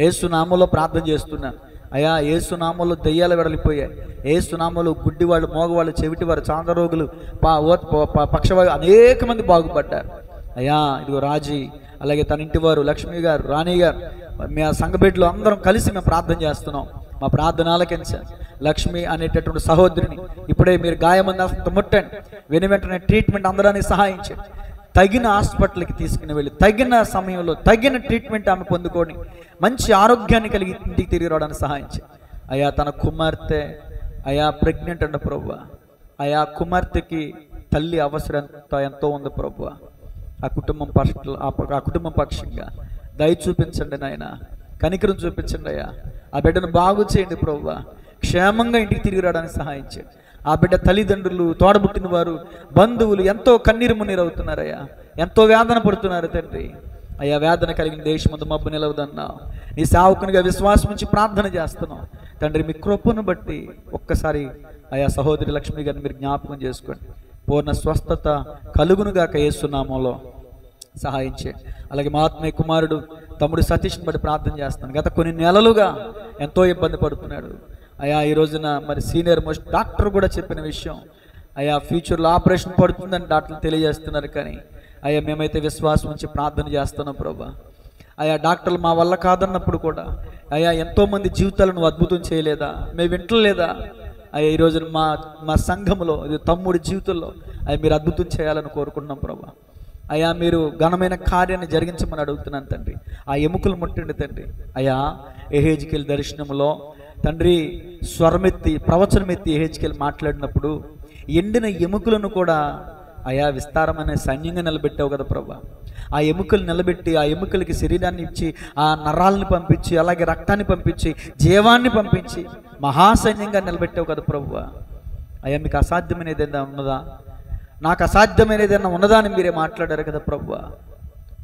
B: యేసు నామములో ప్రార్థన చేస్తున్నాను. అయా యేసు నామములో దయ్యాలు వెడలిపోయాయి. యేసు నామములో గుడ్డివాళ్ళు, మోగవాళ్ళు, చెవిటివారు, చాంద్రరోగులు, పక్షవాయు అనేక మంది బాగుపడ్డారు. అయా ఇదిగో రాజీ, అలాగే తన ఇంటి వారు, లక్ష్మి గారు, రాణి గారు, మీ సంఘబిడ్డలు అందరం కలిసి మేము ప్రార్థన చేస్తున్నాం. మా ప్రార్థన ఆలకించండి. లక్ష్మి అనేటటువంటి సహోదరిని ఇప్పుడే మీరు గాయమంది ముట్టండి. వెంటనే ట్రీట్మెంట్ అందడానికి సహాయించండి. తగిన హాస్పిటల్కి తీసుకుని వెళ్ళి తగిన సమయంలో తగిన ట్రీట్మెంట్ ఆమె పొందుకొని మంచి ఆరోగ్యాన్ని కలిగి ఇంటికి తిరిగి రావడానికి సహాయించండి. అయా తన కుమార్తె అయా ప్రెగ్నెంట్ అంట ప్రభువా. అయా కుమార్తెకి తల్లి అవసరం ఎంతో ఉంది ప్రభువా. ఆ కుటుంబం పక్షంగా దయ చూపించండి నాయన, కనికరం చూపించండి అయ్యా. ఆ బిడ్డను బాగు చేయండి ప్రభువా. క్షేమంగా ఇంటికి తిరిగి రావడానికి సహాయించండి. ఆ బిడ్డ తల్లిదండ్రులు, తోడబుట్టిన వారు, బంధువులు ఎంతో కన్నీరు మున్నీరు అవుతున్నారయ్యా, ఎంతో వేదన పడుతున్నారు తండ్రి. అయ్యా వేదన కలిగిన దేశం ముందు మబ్బు నిలవదన్నావు. నీ సేవకునిగా విశ్వాసం నుంచి ప్రార్థన చేస్తున్నాం తండ్రి. మీ కృపను బట్టి ఒక్కసారి అయా సహోదరి లక్ష్మి గారిని మీరు జ్ఞాపకం చేసుకోండి. పూర్ణ స్వస్థత కలుగునుగాక యేసు నామములో సహాయం చేయండి. అలాగే మా ఆత్మీయ కుమారుడు తమ్ముడు సతీష్ని బట్టి ప్రార్థన చేస్తాను. గత కొన్ని నెలలుగా ఎంతో ఇబ్బంది పడుతున్నాడు అయ్యా. ఈ రోజున మరి సీనియర్ మోస్ట్ డాక్టర్ కూడా చెప్పిన విషయం అయ్యా, ఫ్యూచర్లో ఆపరేషన్ పడుతుందని డాక్టర్లు తెలియజేస్తున్నారు. కానీ అయ్యా మేమైతే విశ్వాసం ఉంచి ప్రార్థన చేస్తున్నాం ప్రభా. అయ్యా డాక్టర్లు మా వల్ల కాదన్నప్పుడు కూడా అయ్యా ఎంతోమంది జీవితాలను అద్భుతం చేయలేదా, మేము వింటలేదా అయ్యా? ఈ రోజున మా సంఘంలో తమ్ముడి జీవితంలో అయ్యా మీరు అద్భుతం చేయాలని కోరుకుంటున్నాం ప్రభా. అయ్యా మీరు ఘనమైన కార్యాన్ని జరిగించమని అడుగుతున్నాను తండ్రి. ఆ ఎముకలు ముట్టండి తండ్రి. అయ్యా ఎహెజ్కేల్ దర్శనంలో తండ్రి స్వరమెత్తి ప్రవచనమెత్తి ఎహెజ్కేల్ మాట్లాడినప్పుడు ఎండిన ఎముకలను కూడా అయా విస్తారమైన సైన్యంగా నిలబెట్టావు కదా ప్రభా. ఆ ఎముకలు నిలబెట్టి ఆ ఎముకలకి శరీరాన్ని ఇచ్చి ఆ నరాలను పంపించి అలాగే రక్తాన్ని పంపించి జీవాన్ని పంపించి మహాసైన్యంగా నిలబెట్టావు కదా ప్రభువా. అయ్యా మీకు అసాధ్యమైనది ఏదైనా ఉన్నదా? నాకు అసాధ్యమైనది ఏదైనా ఉన్నదా అని మీరే మాట్లాడారు కదా ప్రభువా.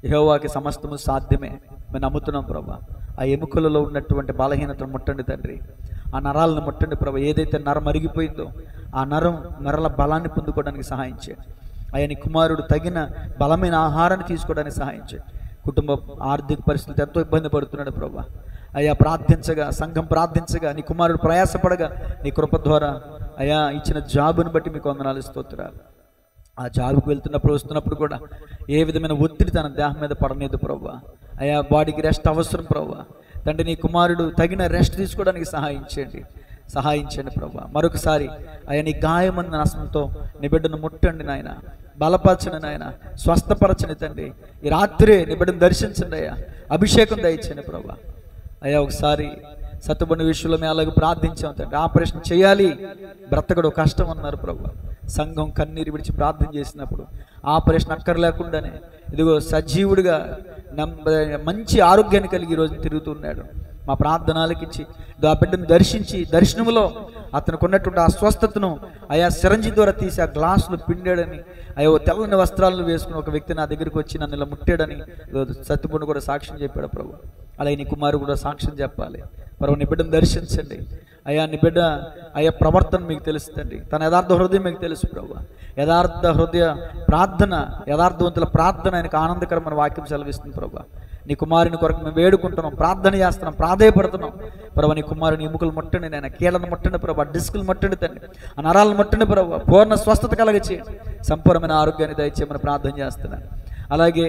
B: యెహోవాకి సమస్తము సాధ్యమే మేము నమ్ముతున్నాం ప్రభా. ఆ ఎముకలలో ఉన్నటువంటి బలహీనతను ముట్టండి తండ్రి. ఆ నరాలను ముట్టండి ప్రభా. ఏదైతే నరం అరిగిపోయిందో ఆ నరం మరల బలాన్ని పొందుకోవడానికి సహాయం చేయండి. అయ్యా నీ కుమారుడు తగిన బలమైన ఆహారాన్ని తీసుకోవడానికి సహాయం చేయండి. కుటుంబ ఆర్థిక పరిస్థితి ఎంతో ఇబ్బంది పడుతున్నాడు ప్రభా. అయ్యా ప్రార్థించగా సంఘం ప్రార్థించగా నీ కుమారుడు ప్రయాసపడగా నీ కృప ద్వారా అయ్యా ఇచ్చిన జాబుని బట్టి మీకు వందనాలు స్తోత్రాలు. ఆ జాబుకు వెళ్తున్నప్పుడు వస్తున్నప్పుడు కూడా ఏ విధమైన ఒత్తిడి తన దేహం మీద పడలేదు ప్రభా. అయ్యా బాడీకి రెస్ట్ అవసరం ప్రభా. తండ్రి నీ కుమారుడు తగిన రెస్ట్ తీసుకోవడానికి సహాయం చేయండి ప్రభా. మరొకసారి అయ్యా నీ గాయమన్న నష్టంతో నీ బిడ్డను ముట్టండి నాయన, బలపరచండి నాయన, స్వస్థపరచండి తండ్రి. ఈ రాత్రే నీ బిడ్డను దర్శించండి అయ్యా, అభిషేకం దయచండి ప్రభా. అయ్యా ఒకసారి సత్తుబడి విషయంలో మేము అలాగే ప్రార్థించాం తండ్రి. ఆపరేషన్ చేయాలి, బ్రతకడు కష్టం అన్నారు ప్రభా. సంఘం కన్నీరు విడిచి ప్రార్థన చేసినప్పుడు ఆపరేషన్ అక్కర్లేకుండానే ఇదిగో సజీవుడిగా మంచి ఆరోగ్యాన్ని కలిగి ఈరోజు తిరుగుతున్నాడు. మా ప్రార్థనలకి ఇచ్చి ఆ బిడ్డను దర్శించి దర్శనంలో అతనికి ఉన్నటువంటి ఆ స్వస్థతను అయా సిరంజి ద్వారా తీసి ఆ గ్లాసులు పిండాడని, అయ్యో తెల్లని వస్త్రాలను వేసుకుని ఒక వ్యక్తి నా దగ్గరికి వచ్చి నన్ను ఇలా ముట్టాడని సత్తుబడి కూడా సాక్ష్యం చెప్పాడు ప్రభు. అలాగే నీ కుమారు కూడా సాక్ష్యం చెప్పాలి ప్రభు. నీ బిడ్డను దర్శించండి అయ్యా. నీ బిడ్డ అయ్యా ప్రవర్తన మీకు తెలుస్తుంది, తన యథార్థ హృదయం మీకు తెలుసు ప్రభు. యథార్థ హృదయ ప్రార్థన, యథార్థవంతుల ప్రార్థన ఆయనకు ఆనందకరమైన వాక్యం సెలవిస్తుంది ప్రభు. నీ కుమారుని కొరకు మేము వేడుకుంటున్నాం, ప్రార్థన చేస్తున్నాం, ప్రాధేయపడుతున్నాం ప్రభు. నీ కుమారుని ఎముకలు ముట్టండి నాయన, కీళ్ళను ముట్టండి ప్రభు, డిస్కులు ముట్టండి తండ్రి, ఆ నరాలను ముట్టండి ప్రభు. పూర్ణ స్వస్థత కలగచి సంపూర్ణమైన ఆరోగ్యాన్ని దయచేయమని ప్రార్థన చేస్తున్నాను. అలాగే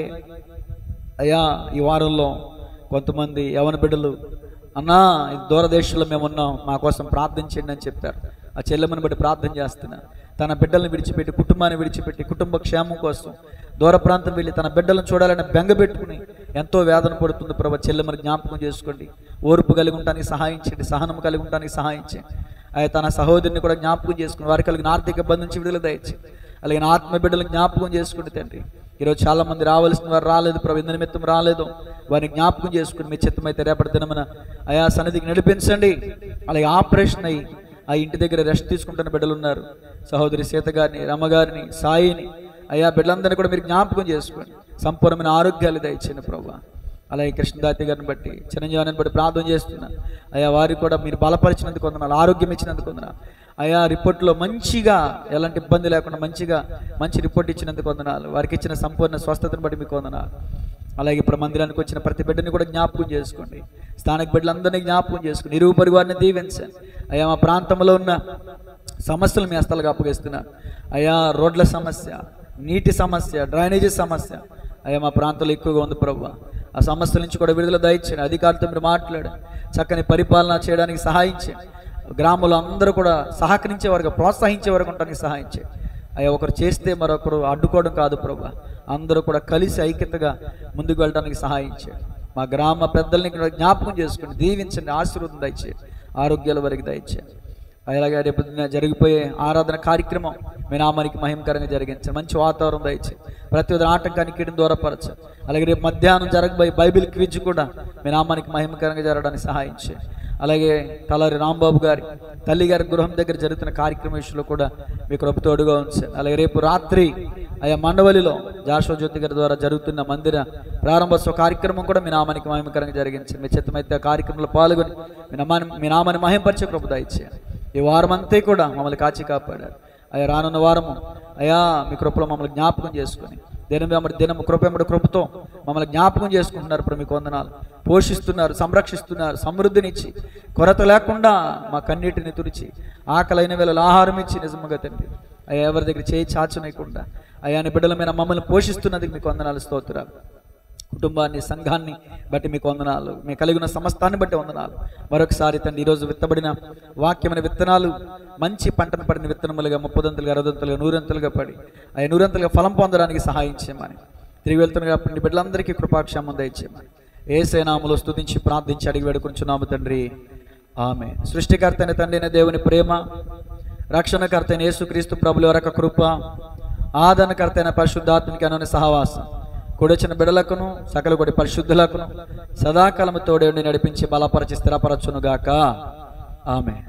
B: అయ్యా ఈ వారంలో కొంతమంది యవన బిడ్డలు అన్నా దూరదేశంలో మేము ఉన్నాం, మా కోసం ప్రార్థించండి అని చెప్పారు. ఆ చెల్లెమ్మని బట్టి ప్రార్థన చేస్తున్నా. తన బిడ్డలను విడిచిపెట్టి కుటుంబాన్ని విడిచిపెట్టి కుటుంబ క్షేమం కోసం దూర ప్రాంతం వెళ్ళి తన బిడ్డలను చూడాలని బెంగ పెట్టుకుని ఎంతో వేదన పడుతుంది ప్రభు. చెల్లెమ్మని జ్ఞాపకం చేసుకోండి, ఓర్పు కలిగి ఉండడానికి సహాయం చేయండి, సహనం కలిగి ఉండడానికి సహాయం చేయండి. ఆయన తన సహోదరిని కూడా జ్ఞాపకం చేసుకుని వారికి కలిగిన ఆర్థిక ఇబ్బంది నుంచి విడుదల దయచేయండి. అలాగే నా ఆత్మ బిడ్డలను జ్ఞాపకం చేసుకోండి తండ్రి. ఈరోజు చాలా మంది రావాల్సిన వారు రాలేదు ప్రభు, ఇందు నిమిత్తం రాలేదు, వారిని జ్ఞాపకం చేసుకుని మీ చిత్తమైతే రేపటి దినమున అయా సన్నిధికి నడిపించండి. అలాగే ఆపరేషన్ అయ్యి ఆ ఇంటి దగ్గర రెస్ట్ తీసుకుంటున్న బిడ్డలు ఉన్నారు. సహోదరి సీత గారిని, రమ్మగారిని, సాయిని అయ్యా బిడ్డలందరినీ కూడా మీరు జ్ఞాపకం చేసుకోండి, సంపూర్ణమైన ఆరోగ్యాలు దయచేయండి ప్రభు. అలాగే కృష్ణదాతి గారిని బట్టి, చిరంజీవిని బట్టి ప్రార్థన చేస్తున్నా అయ్యా. వారికి కూడా మీరు బలపరిచినందుకు వందనాలు, ఆరోగ్యం ఇచ్చినందుకు వందనాలు అయ్యా. రిపోర్ట్లో మంచిగా ఎలాంటి ఇబ్బంది లేకుండా మంచి రిపోర్ట్ ఇచ్చినందుకు వందనాలు. వారికి ఇచ్చిన సంపూర్ణ స్వస్థతను బట్టి మీకు వందనాలు. అలాగే ఇప్పుడు మందిరానికి వచ్చిన ప్రతి బిడ్డని కూడా జ్ఞాపకం చేసుకోండి, స్థానిక బిడ్డలందరినీ జ్ఞాపకం చేసుకుని ఇరుగు పొరుగు వారిని దీవించండి అయ్యా. మా ప్రాంతంలో ఉన్న సమస్యలు మీ హస్తాలకు అప్పగిస్తున్నాను అయ్యా. రోడ్ల సమస్య, నీటి సమస్య, డ్రైనేజీ సమస్య అయ్యా మా ప్రాంతంలో ఎక్కువగా ఉంది ప్రభు. ఆ సమస్యల నుంచి కూడా విడుదల దయచేయండి. అధికారులతో మీరు మాట్లాడి చక్కని పరిపాలన చేయడానికి సహాయం చేయండి. గ్రామంలో అందరూ కూడా సహకరించే వరకు, ప్రోత్సహించే వరకు ఉండడానికి సహాయం చేయండి అయ్యా. ఒకరు చేస్తే మరొకరు అడ్డుకోవడం కాదు ప్రభు, అందరూ కూడా కలిసి ఐక్యతగా ముందుకు వెళ్ళడానికి సహాయం చేయండి. మా గ్రామ పెద్దల్ని జ్ఞాపకం చేసుకుని దీవించండి, ఆశీర్వాదం దయచేయండి, ఆరోగ్యాల వరకు దయచేయండి. అలాగే రేపు జరిగిపోయే ఆరాధన కార్యక్రమం మీ నామానికి మహిమకరంగా జరిగించండి, మంచి వాతావరణం దయచేయండి, ప్రతి ఒక్క ఆటంకానికి కీడును దూరపరచండి. అలాగే రేపు మధ్యాహ్నం జరగబోయే బైబిల్ క్విజ్ కూడా మీ నామానికి మహిమకరంగా జరగడానికి సహాయం చేయండి. అలాగే తలారి రాంబాబు గారి తల్లి గారి గృహం దగ్గర జరుగుతున్న కార్యక్రమం విషయంలో కూడా మీకు కృప తోడుగా ఉంచండి. అలాగే రేపు రాత్రి ఆయా మండవలిలో జాషువా జ్యోతి గారి ద్వారా జరుగుతున్న మందిర ప్రారంభోత్సవ కార్యక్రమం కూడా మీ నామానికి మహిమకరంగా జరిగించండి. మీ చిత్తమైతే ఆ కార్యక్రమంలో పాల్గొని మీ నామాన్ని మహిమపరిచే కృప దయచేయండి. ఈ వారం అంతా కూడా మమ్మల్ని కాచి కాపాడారు అయ్యా రానున్న వారము అయ్యా మీ కృపలో మమ్మల్ని జ్ఞాపకం చేసుకొని దినము కృపతో మమ్మల్ని జ్ఞాపకం చేసుకుంటున్నారు. ఇప్పుడు మీకు వందనాలు. పోషిస్తున్నారు, సంరక్షిస్తున్నారు, సమృద్ధినిచ్చి కొరత లేకుండా మా కన్నీటిని తుడిచి ఆకలైన వేళలో ఆహారం ఇచ్చి నిజముగా తండ్రి అయ్యా ఎవరి దగ్గర చేయి చాచనీయకుండా అయ్యా నీ బిడ్డల మీద మమ్మల్ని పోషిస్తున్నందుకు మీకు వందనాలు, స్తోత్రాలు. కుటుంబాన్ని, సంఘాన్ని బట్టి మీకు వందనాలు, మీకు కలిగిన సమస్తాన్ని బట్టి వందనాలు. మరొకసారి తండ్రి ఈరోజు విత్తబడిన వాక్యమైన విత్తనాలు మంచి పంటను పడిన విత్తనములుగా 30 60 100 పడి అవి 100 ఫలం పొందడానికి సహాయం చేయమని, తిరిగి వెళ్తున్నగా బిడ్డలందరికీ కృపాక్షేమం దయచేయమని యేసయ్య నామములో స్తుతించి ప్రార్థించి అడిగి వేడుకుంటున్నాము తండ్రి, ఆమేన్. సృష్టికర్త అయిన తండ్రి అయిన దేవుని ప్రేమ, రక్షణకర్త అయిన యేసుక్రీస్తు ప్రభుల యొక్క కృప, ఆదరణకర్త అయిన పరిశుద్ధాత్మకి అనుని సహవాసం కూడొచ్చిన బిడలకును సకల కొడి పరిశుద్ధులకును సదాకాలము తోడే నడిపించి బలపరచి స్థిరపరచునుగాక. ఆమేన్.